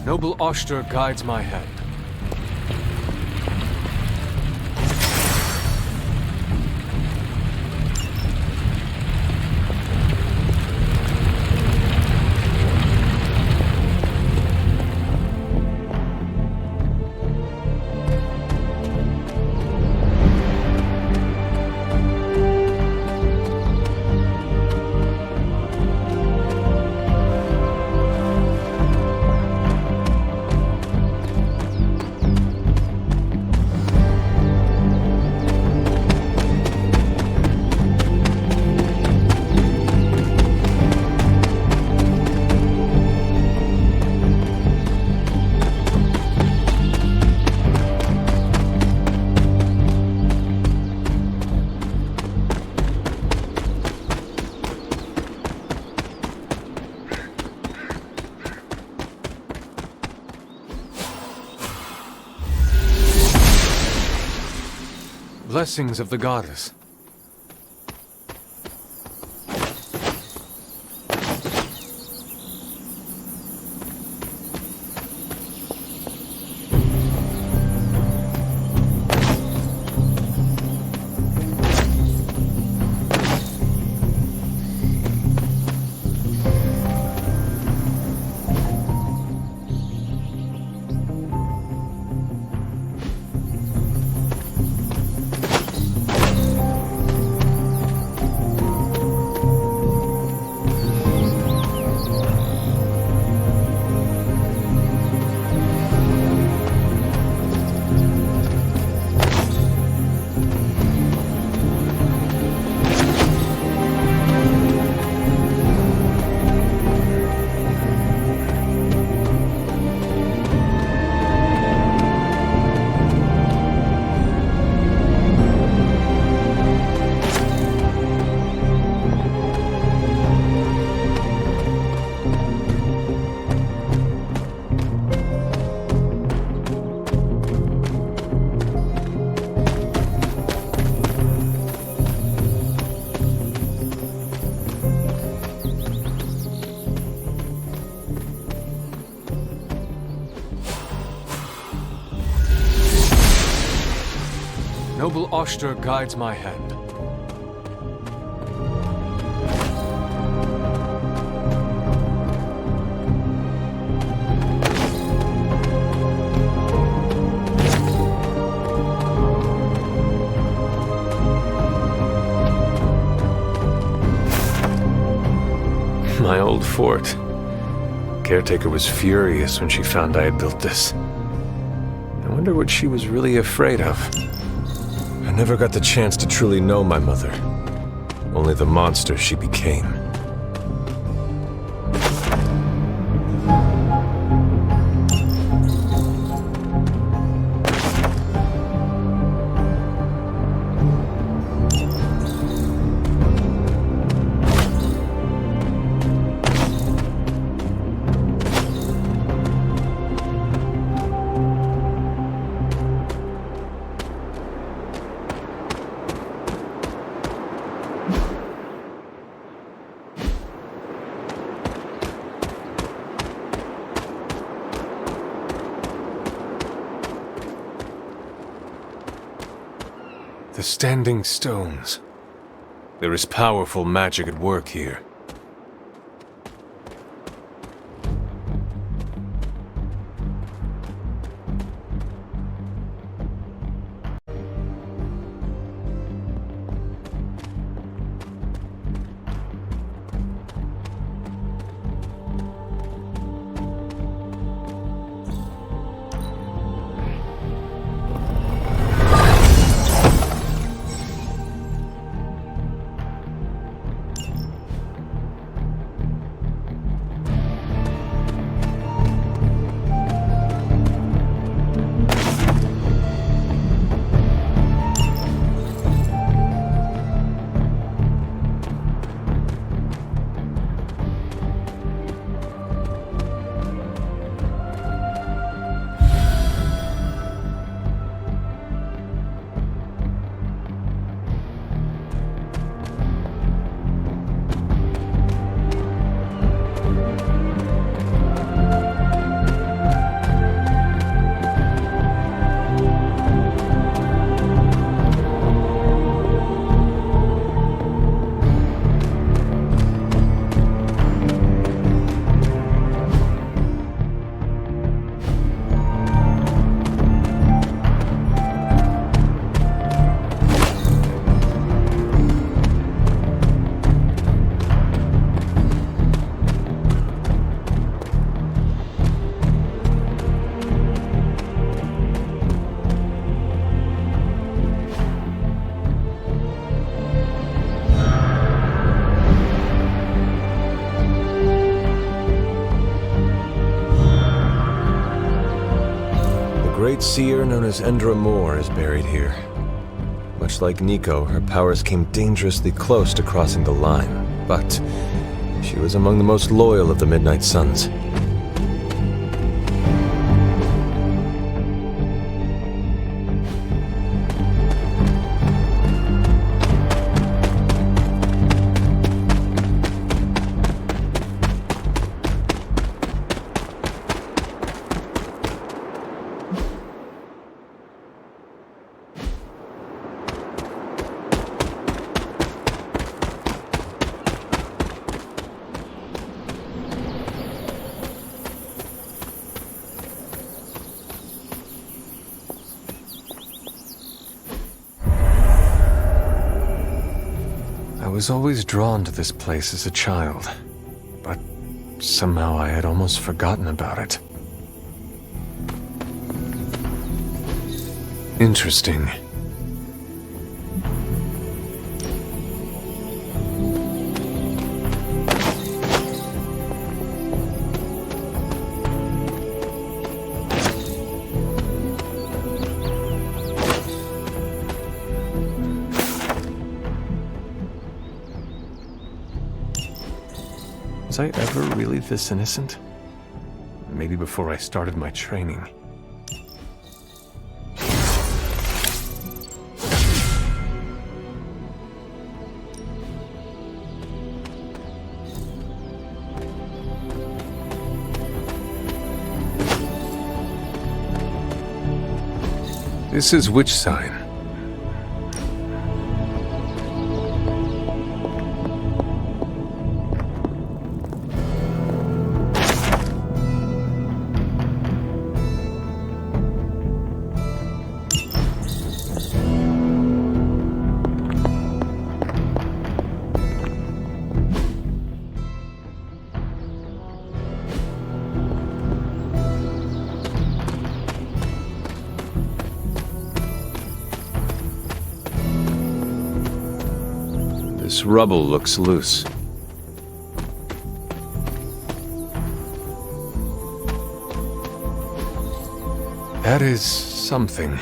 Noble Oster guides my hand. Blessings of the goddess. Noble Oster guides my hand. my old fort. Caretaker was furious when she found I had built this. I wonder what she was really afraid of. I never got the chance to truly know my mother. Only the monster she became. The standing stones. There is powerful magic at work here. The great seer known as Endra Moore is buried here. Much like Nico, her powers came dangerously close to crossing the line, but she was among the most loyal of the Midnight Suns. I was always drawn to this place as a child, but somehow I had almost forgotten about it. Interesting. Was I ever really this innocent? Maybe before I started my training. This is which sign? This rubble looks loose. That is something.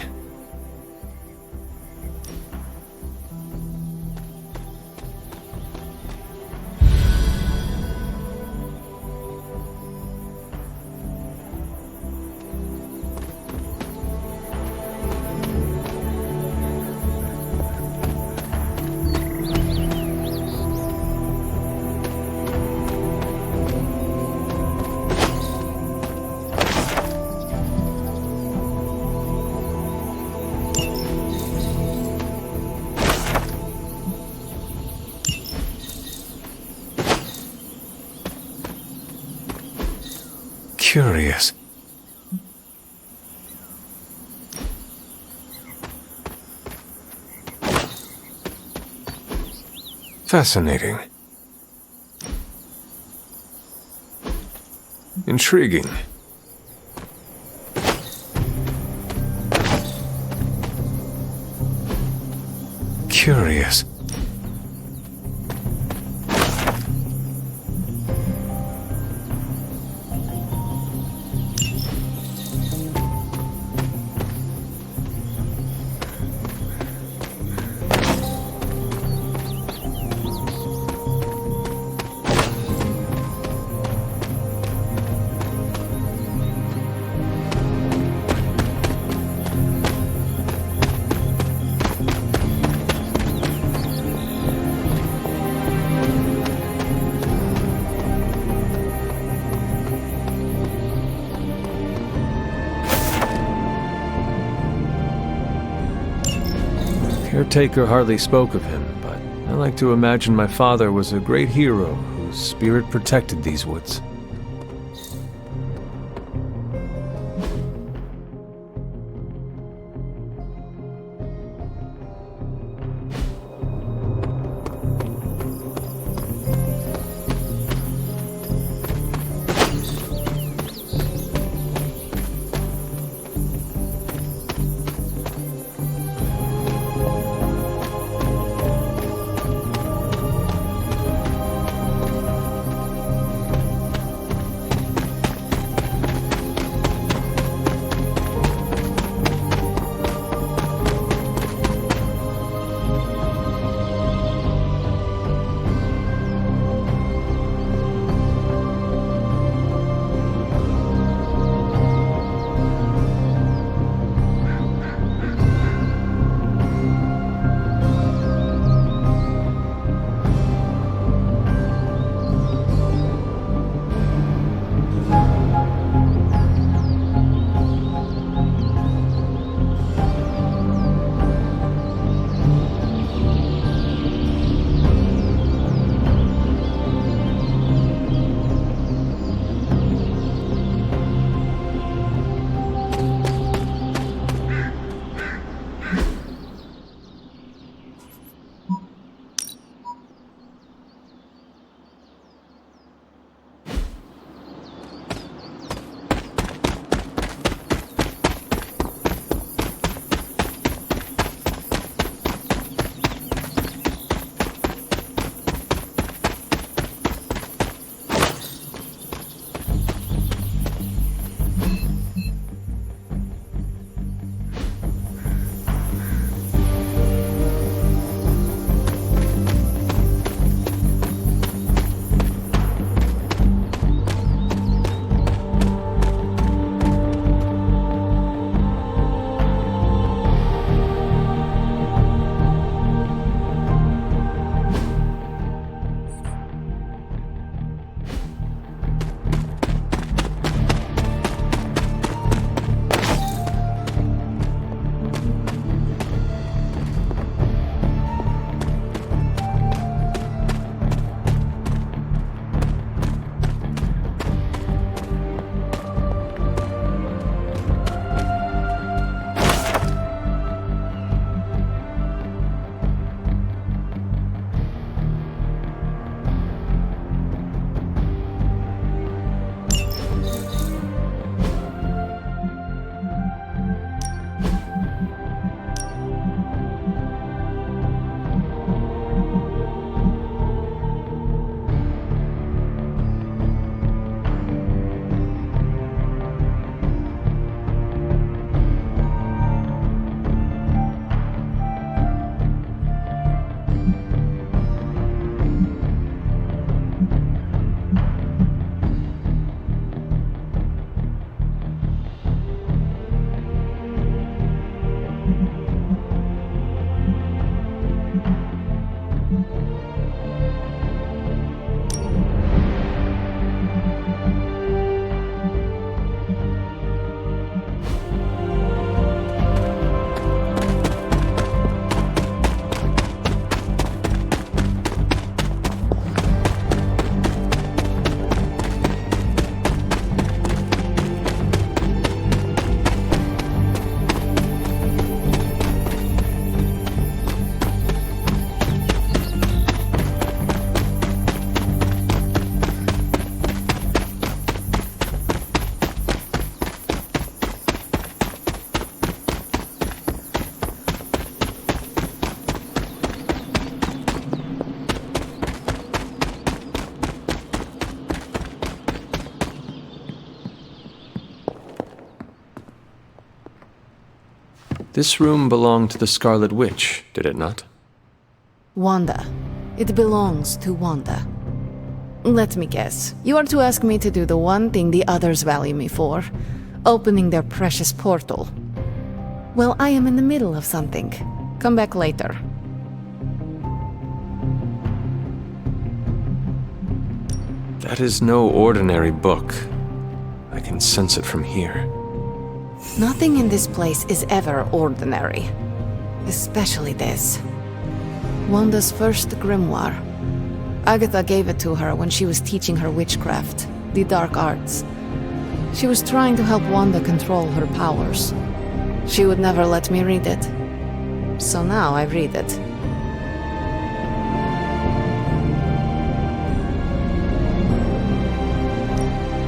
Curious. Fascinating. Intriguing. Curious. Caretaker hardly spoke of him, but I like to imagine my father was a great hero whose spirit protected these woods. This room belonged to the Scarlet Witch, did it not?
Wanda. It belongs to Wanda. Let me guess. You are to ask me to do the one thing the others value me for. Opening their precious portal. Well, I am in the middle of something. Come back later.
That is no ordinary book. I can sense it from here.
Nothing in this place is ever ordinary. Especially this. Wanda's first grimoire. Agatha gave it to her when she was teaching her witchcraft, the dark arts. She was trying to help Wanda control her powers. She would never let me read it. So now I read it.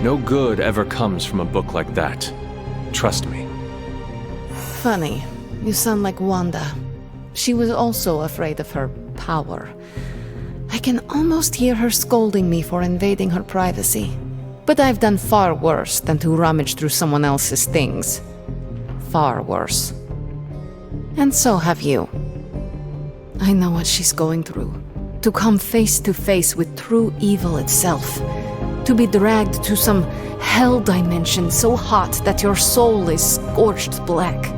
No good ever comes from a book like that. Trust me.
Funny, you sound like Wanda. She was also afraid of her power. I can almost hear her scolding me for invading her privacy. But I've done far worse than to rummage through someone else's things. Far worse. And so have you. I know what she's going through. To come face to face with true evil itself. To be dragged to some hell dimension so hot that your soul is scorched black.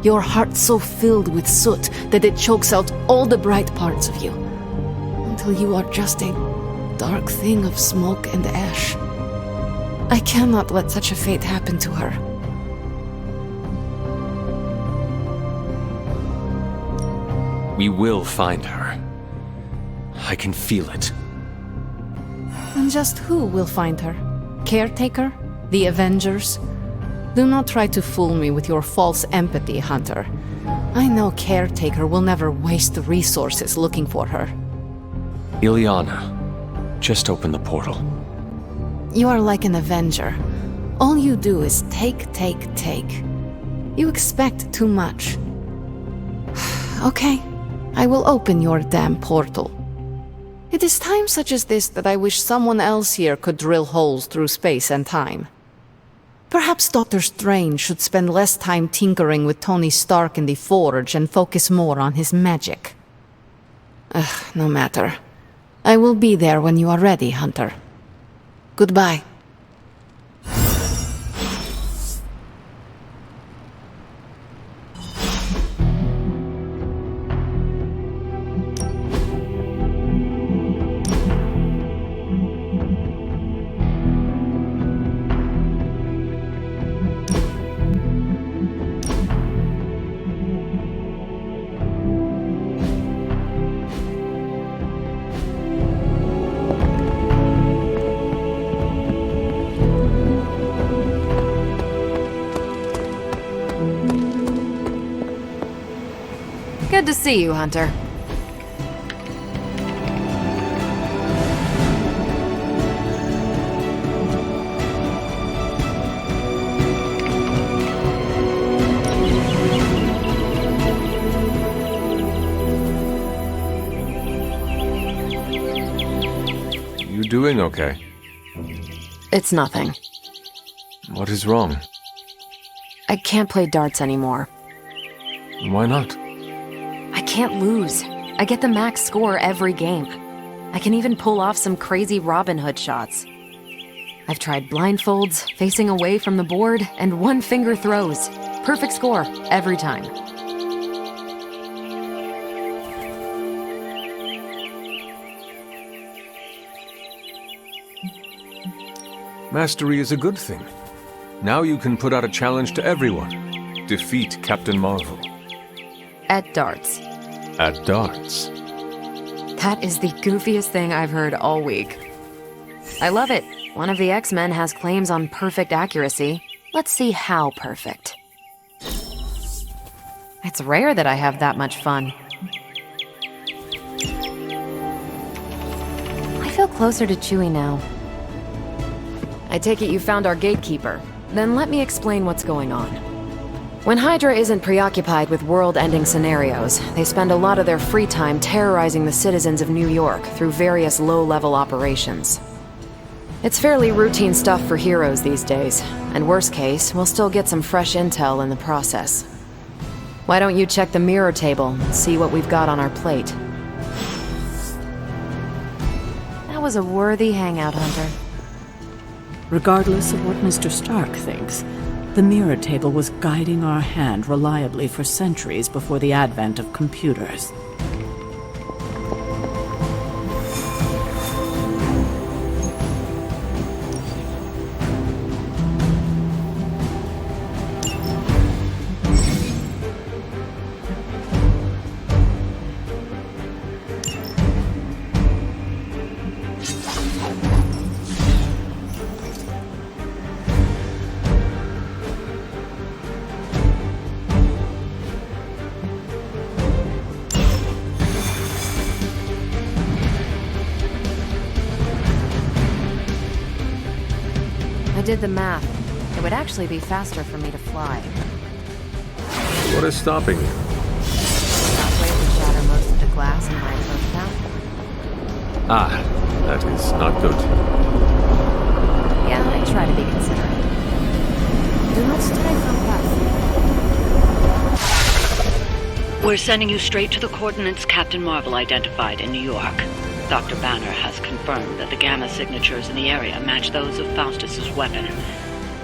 Your heart so filled with soot that it chokes out all the bright parts of you. Until you are just a dark thing of smoke and ash. I cannot let such a fate happen to her.
We will find her. I can feel it.
And just who will find her? Caretaker? The Avengers? Do not try to fool me with your false empathy, Hunter. I know Caretaker will never waste resources looking for her.
Ileana, just open the portal.
You are like an Avenger. All you do is take, take, take. You expect too much. Okay, I will open your damn portal. It is times such as this that I wish someone else here could drill holes through space and time. Perhaps Doctor Strange should spend less time tinkering with Tony Stark in the Forge and focus more on his magic. No matter. I will be there when you are ready, Hunter. Goodbye.
Good to see you, Hunter.
You doing okay?
It's nothing.
What is wrong?
I can't play darts anymore.
Why not?
I can't lose. I get the max score every game. I can even pull off some crazy Robin Hood shots. I've tried blindfolds, facing away from the board, and one-finger throws. Perfect score, every time.
Mastery is a good thing. Now you can put out a challenge to everyone. Defeat Captain Marvel.
At darts.
At darts.
That is the goofiest thing I've heard all week. I love it. One of the X-Men has claims on perfect accuracy. Let's see how perfect. It's rare that I have that much fun. I feel closer to Chewie now. I take it you found our gatekeeper. Then let me explain what's going on. When Hydra isn't preoccupied with world-ending scenarios, they spend a lot of their free time terrorizing the citizens of New York through various low-level operations. It's fairly routine stuff for heroes these days, and worst case, we'll still get some fresh intel in the process. Why don't you check the mirror table and see what we've got on our plate? That was a worthy hangout, Hunter.
Regardless of what Mr. Stark thinks, the mirror table was guiding our hand reliably for centuries before the advent of computers.
I did the math. It would actually be faster for me to fly.
What is stopping you?
Shockwave would shatter most of the glass in my approach path.
Ah, that is not good.
Yeah, I try to be considerate. Do not stray from path.
We're sending you straight to the coordinates Captain Marvel identified in New York. Dr. Banner has confirmed that the gamma signatures in the area match those of Faustus's weapon.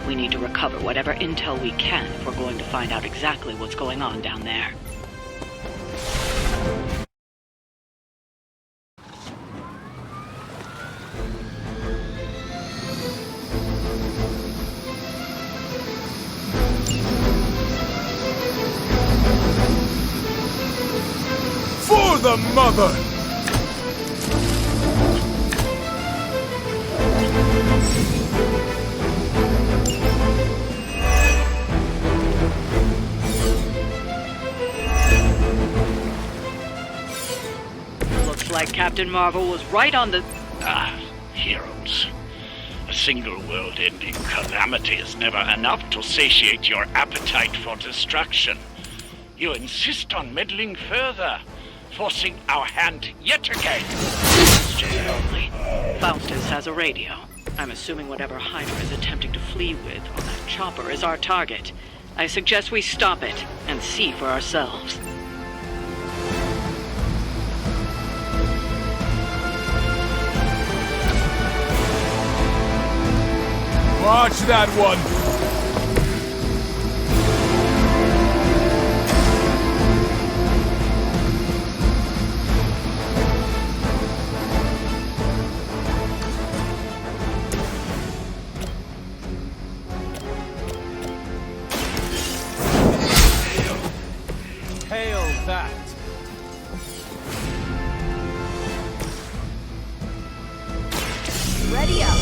We need to recover whatever intel we can if we're going to find out exactly what's going on down there.
For the mother!
Looks like Captain Marvel was right on the...
Heroes. A single world-ending calamity is never enough to satiate your appetite for destruction. You insist on meddling further, forcing our hand yet again.
Only. Faustus has a radio. I'm assuming whatever Hydra is attempting to flee with on that chopper is our target. I suggest we stop it and see for ourselves.
Watch that one!
Hail that!
Ready up!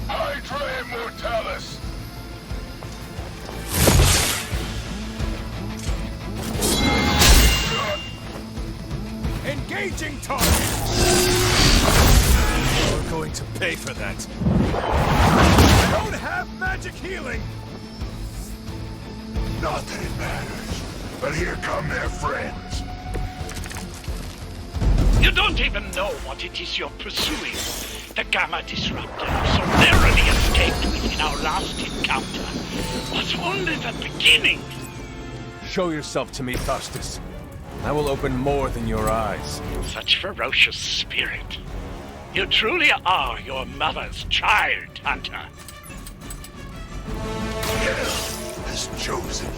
Hydra Immortalis!
Engaging target! You're going to pay for that. I don't have magic healing!
Not that it matters, but here come their friends.
You don't even know what it is you're pursuing. The Gamma Disruptor so narrowly escaped within our last encounter was only the beginning.
Show yourself to me, Faustus. I will open more than your eyes.
Such ferocious spirit. You truly are your mother's child, Hunter.
Hell has chosen you.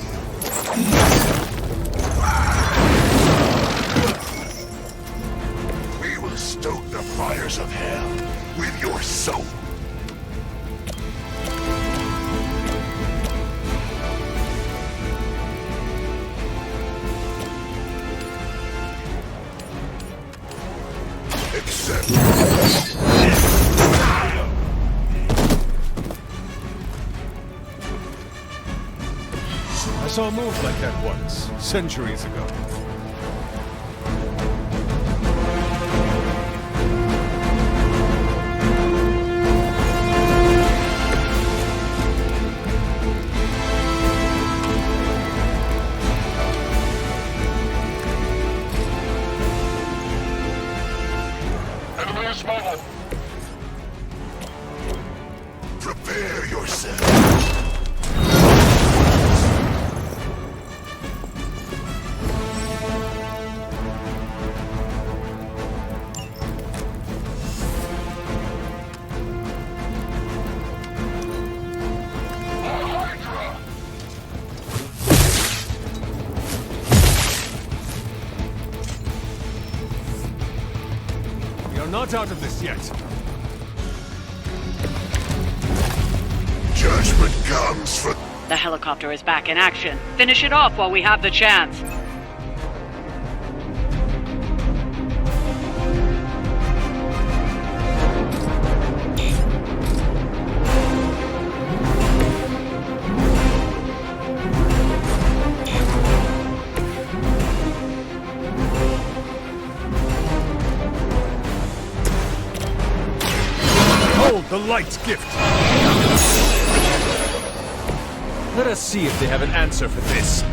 We will stoke the fires of hell with your soul. Except...
I saw a move like that once, centuries ago.
Helicopters mobile. Prepare yourself. Hydra!
We are not out of this yet.
Judgment comes for...
The helicopter is back in action. Finish it off while we have the chance.
Hold the light gift! Let us see if they have an answer for this.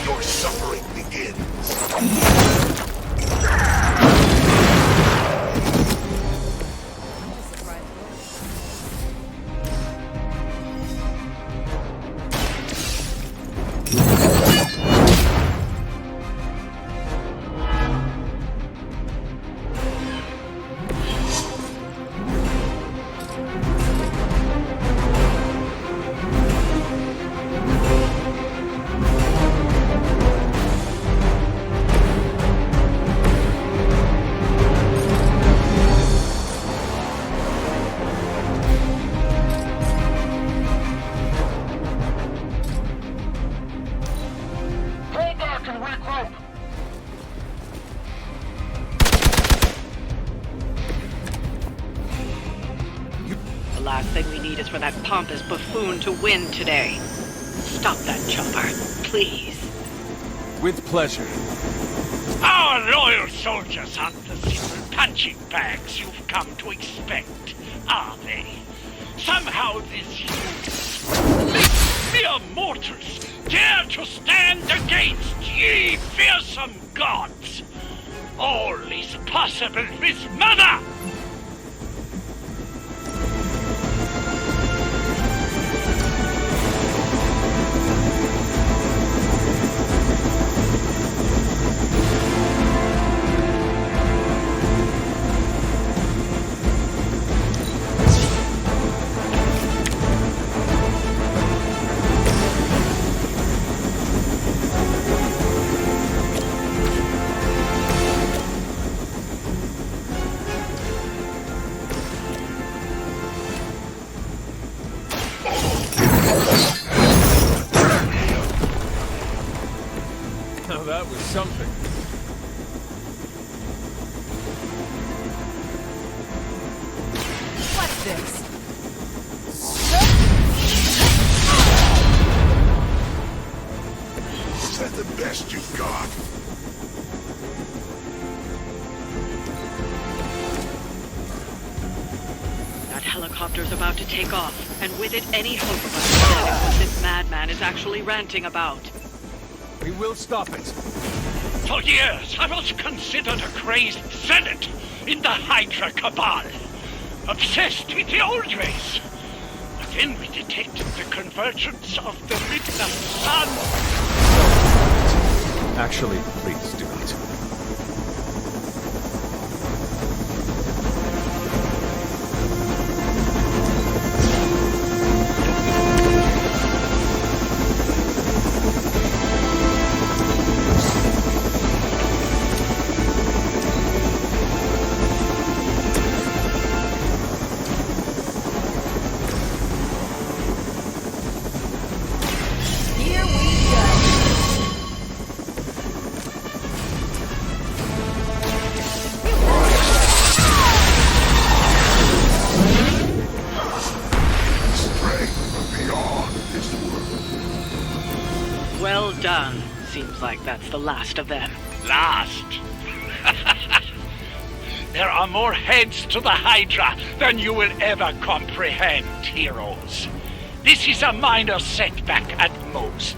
Your suffering begins. Pull back and regroup.
The last thing we need is for that pompous buffoon to win today. Stop that chopper, please.
With pleasure.
Our loyal soldiers aren't the simple punching bags you've come to expect, are they? Somehow these mere mortals dare to stand against ye fearsome gods. All is possible with Mother!
Now that was something.
What's this?
Is that the best you've got?
That helicopter's about to take off, and with it any hope of understanding what this madman is actually ranting about.
We will stop it.
For years, I was considered a crazed zealot in the Hydra cabal. Obsessed with the old race. But then we detected the convergence of the midnight sun.
Actually, please do not.
Well done. Seems like that's the last of them.
last. There are more heads to the Hydra than you will ever comprehend, heroes. This is a minor setback at most.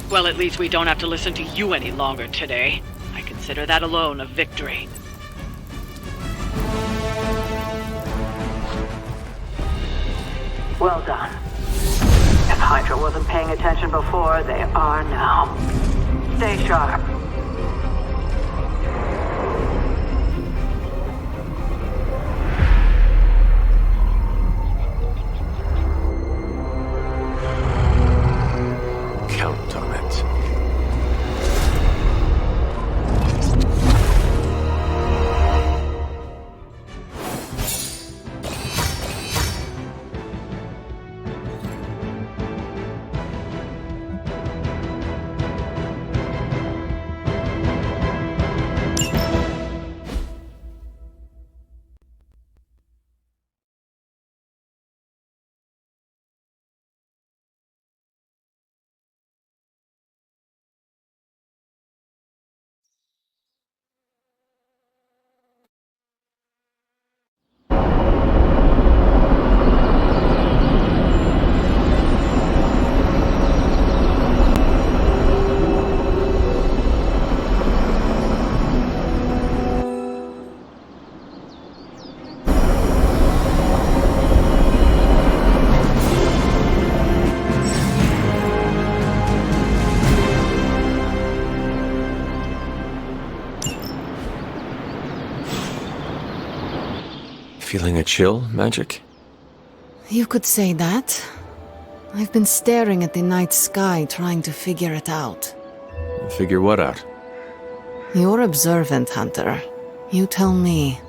Well, at least we don't have to listen to you any longer today. I consider that alone a victory.
Well done. If Hydra wasn't paying attention before, they are now. Stay sharp.
Count on it. Feeling a chill, Magic?
You could say that. I've been staring at the night sky trying to figure it out.
Figure what out?
You're observant, Hunter. You tell me.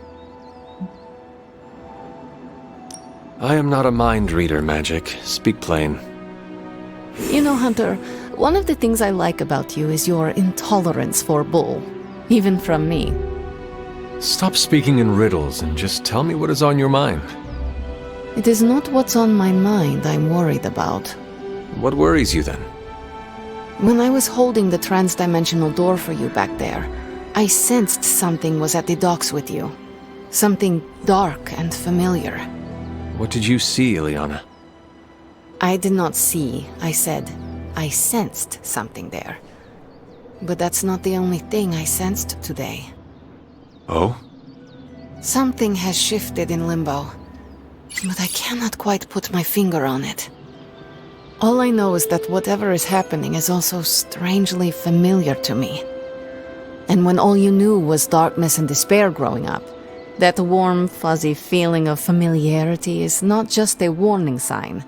I am not a mind reader, Magic. Speak plain.
You know, Hunter, one of the things I like about you is your intolerance for bull. Even from me.
Stop speaking in riddles and just tell me what is on your mind.
It is not what's on my mind I'm worried about.
What worries you then?
When I was holding the transdimensional door for you back there, I sensed something was at the docks with you. Something dark and familiar.
What did you see, Ileana?
I did not see, I said. I sensed something there. But that's not the only thing I sensed today.
Oh?
Something has shifted in Limbo, but I cannot quite put my finger on it. All I know is that whatever is happening is also strangely familiar to me. And when all you knew was darkness and despair growing up, that warm, fuzzy feeling of familiarity is not just a warning sign,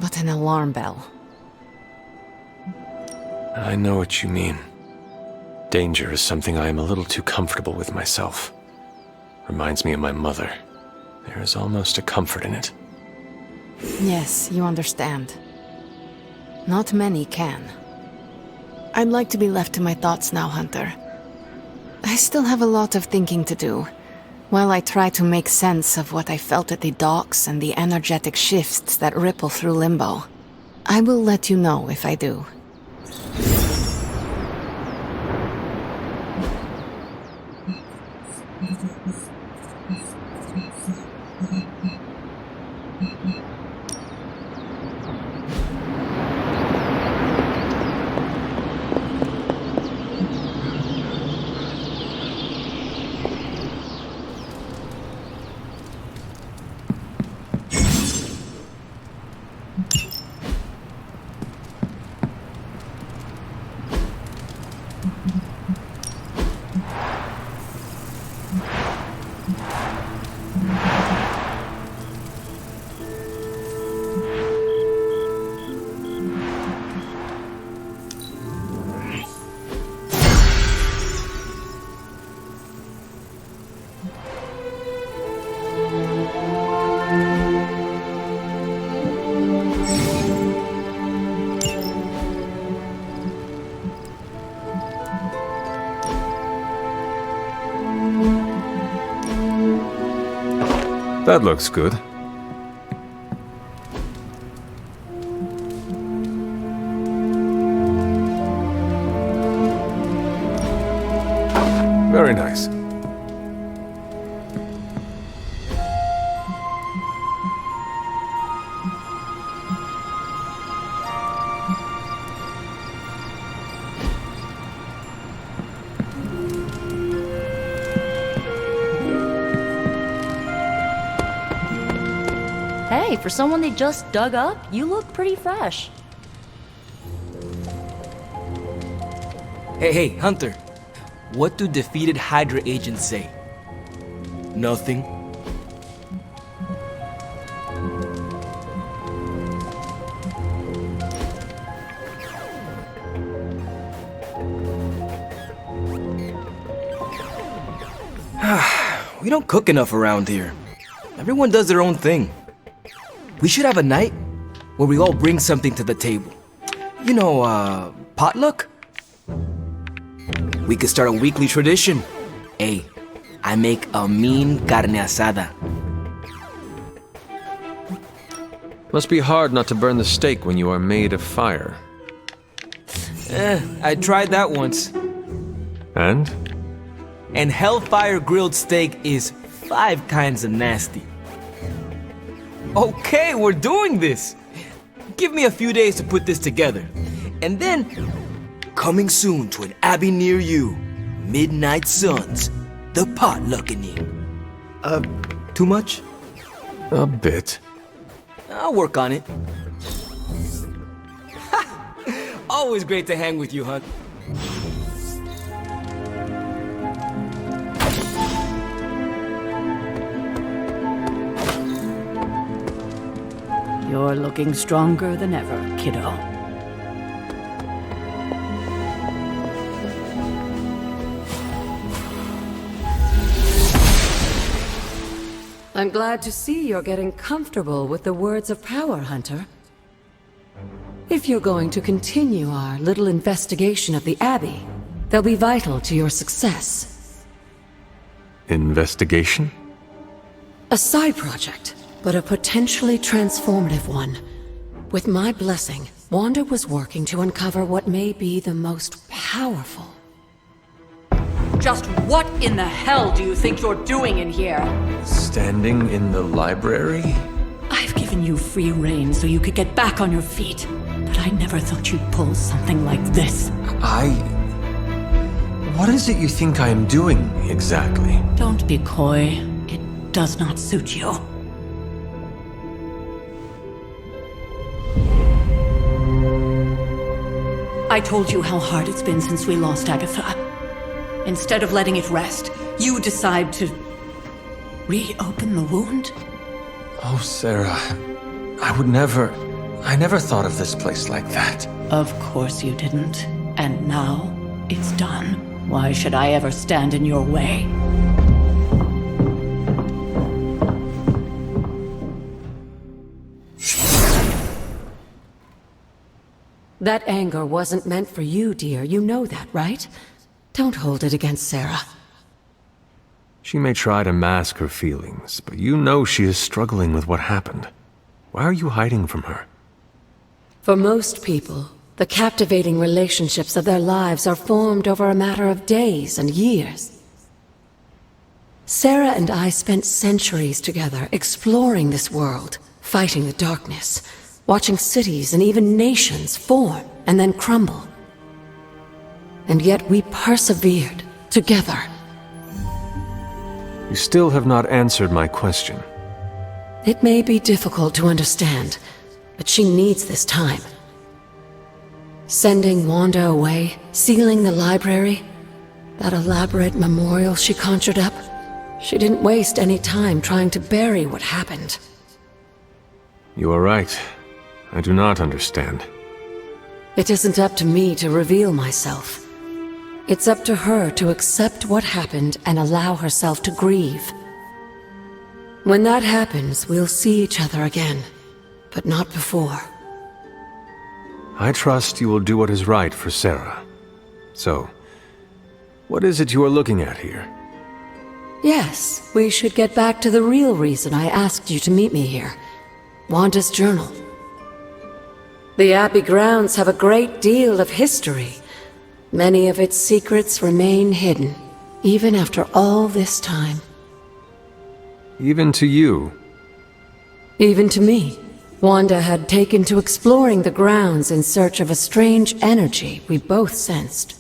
but an alarm bell.
I know what you mean. Danger is something I am a little too comfortable with myself. Reminds me of my mother. There is almost a comfort in it.
Yes, you understand. Not many can. I'd like to be left to my thoughts now, Hunter. I still have a lot of thinking to do, while I try to make sense of what I felt at the docks and the energetic shifts that ripple through Limbo. I will let you know if I do.
That looks good. Very nice.
Hey, for someone they just dug up, you look pretty fresh.
Hey, Hunter. What do defeated Hydra agents say? Nothing. We don't cook enough around here. Everyone does their own thing. We should have a night where we all bring something to the table. You know, potluck? We could start a weekly tradition. Hey, I make a mean carne asada.
Must be hard not to burn the steak when you are made of fire.
I tried that once.
And?
And hellfire grilled steak is 5 kinds of nasty. Okay, we're doing this! Give me a few days to put this together. And then, coming soon to an abbey near you, Midnight Suns, the potluckening. Too much?
A bit.
I'll work on it. Always great to hang with you, Hunt.
You're looking stronger than ever, kiddo.
I'm glad to see you're getting comfortable with the words of power, Hunter. If you're going to continue our little investigation of the Abbey, they'll be vital to your success.
Investigation?
A side project, but a potentially transformative one. With my blessing, Wanda was working to uncover what may be the most powerful.
Just what in the hell do you think you're doing in here?
Standing in the library?
I've given you free rein so you could get back on your feet, but I never thought you'd pull something like this.
What is it you think I am doing, exactly?
Don't be coy. It does not suit you. I told you how hard it's been since we lost Agatha. Instead of letting it rest, you decide to reopen the wound?
Oh, Sarah, I never thought of this place like that.
Of course you didn't. And now, it's done. Why should I ever stand in your way?
That anger wasn't meant for you, dear. You know that, right? Don't hold it against Sarah.
She may try to mask her feelings, but you know she is struggling with what happened. Why are you hiding from her?
For most people, the captivating relationships of their lives are formed over a matter of days and years. Sarah and I spent centuries together exploring this world, fighting the darkness, watching cities and even nations form and then crumble. And yet we persevered together.
You still have not answered my question.
It may be difficult to understand, but she needs this time. Sending Wanda away, sealing the library, that elaborate memorial she conjured up, she didn't waste any time trying to bury what happened.
You are right. I do not understand.
It isn't up to me to reveal myself. It's up to her to accept what happened and allow herself to grieve. When that happens, we'll see each other again, but not before.
I trust you will do what is right for Sarah. So, what is it you are looking at here?
Yes, we should get back to the real reason I asked you to meet me here. Wanda's journal. The Abbey grounds have a great deal of history. Many of its secrets remain hidden, even after all this time.
Even to you.
Even to me. Wanda had taken to exploring the grounds in search of a strange energy we both sensed.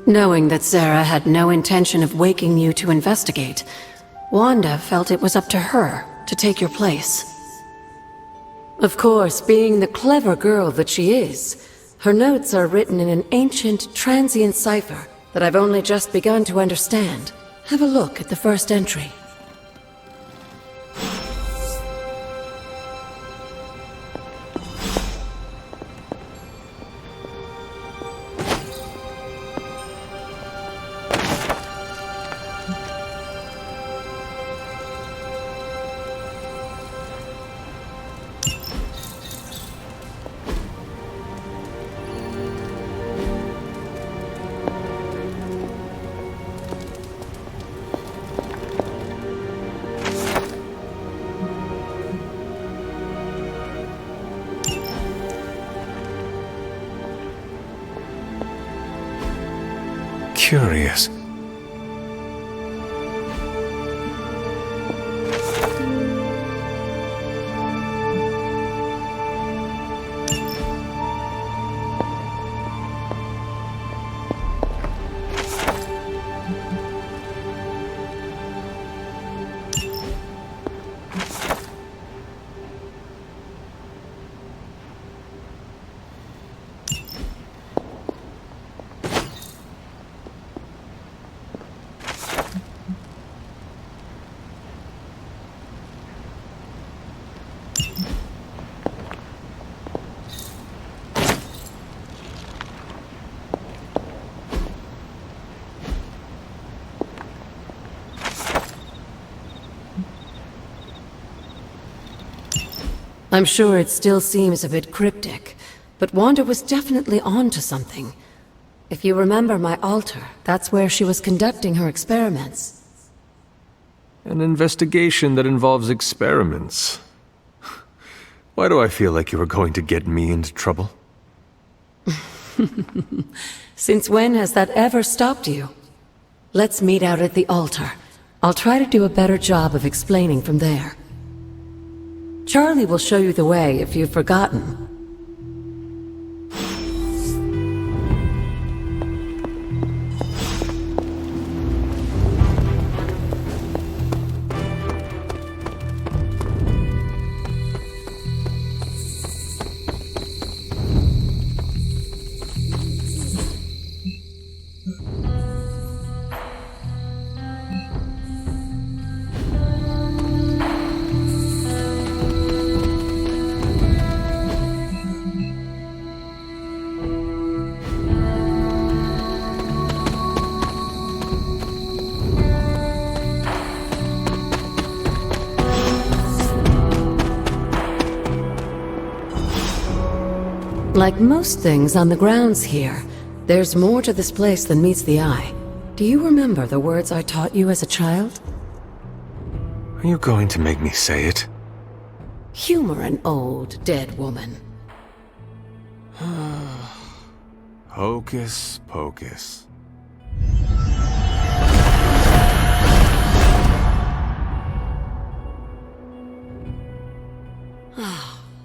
Knowing that Sarah had no intention of waking you to investigate, Wanda felt it was up to her to take your place. Of course, being the clever girl that she is, her notes are written in an ancient, transient cipher that I've only just begun to understand. Have a look at the first entry.
Curious.
I'm sure it still seems a bit cryptic, but Wanda was definitely onto something. If you remember my altar, that's where she was conducting her experiments.
An investigation that involves experiments. Why do I feel like you were going to get me into trouble?
Since when has that ever stopped you? Let's meet out at the altar. I'll try to do a better job of explaining from there. Charlie will show you the way if you've forgotten. Like most things on the grounds here, there's more to this place than meets the eye. Do you remember the words I taught you as a child?
Are you going to make me say it?
Humor an old, dead woman.
Hocus pocus.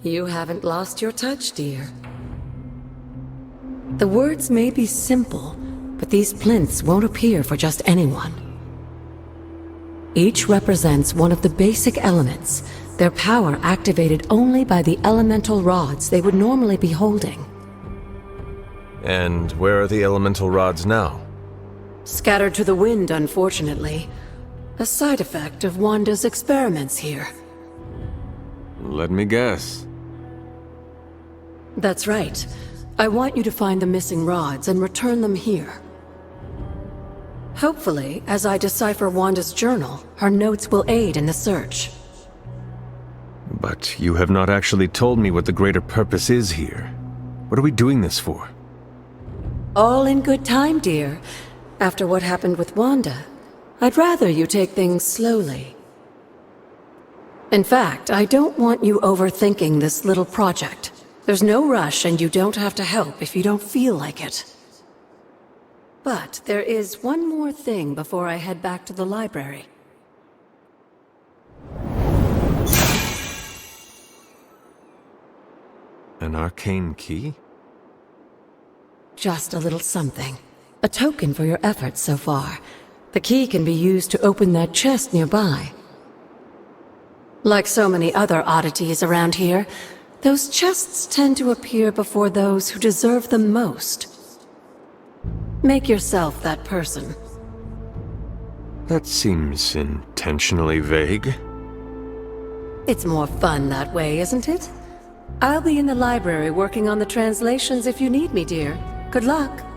You haven't lost your touch, dear. The words may be simple, but these plinths won't appear for just anyone. Each represents one of the basic elements, their power activated only by the elemental rods they would normally be holding.
And where are the elemental rods now?
Scattered to the wind, unfortunately. A side effect of Wanda's experiments here.
Let me guess.
That's right. I want you to find the missing rods and return them here. Hopefully, as I decipher Wanda's journal, her notes will aid in the search.
But you have not actually told me what the greater purpose is here. What are we doing this for?
All in good time, dear. After what happened with Wanda, I'd rather you take things slowly. In fact, I don't want you overthinking this little project. There's no rush, and you don't have to help if you don't feel like it. But there is one more thing before I head back to the library.
An arcane key?
Just a little something. A token for your efforts so far. The key can be used to open that chest nearby. Like so many other oddities around here, those chests tend to appear before those who deserve them most. Make yourself that person.
That seems intentionally vague.
It's more fun that way, isn't it? I'll be in the library working on the translations if you need me, dear. Good luck.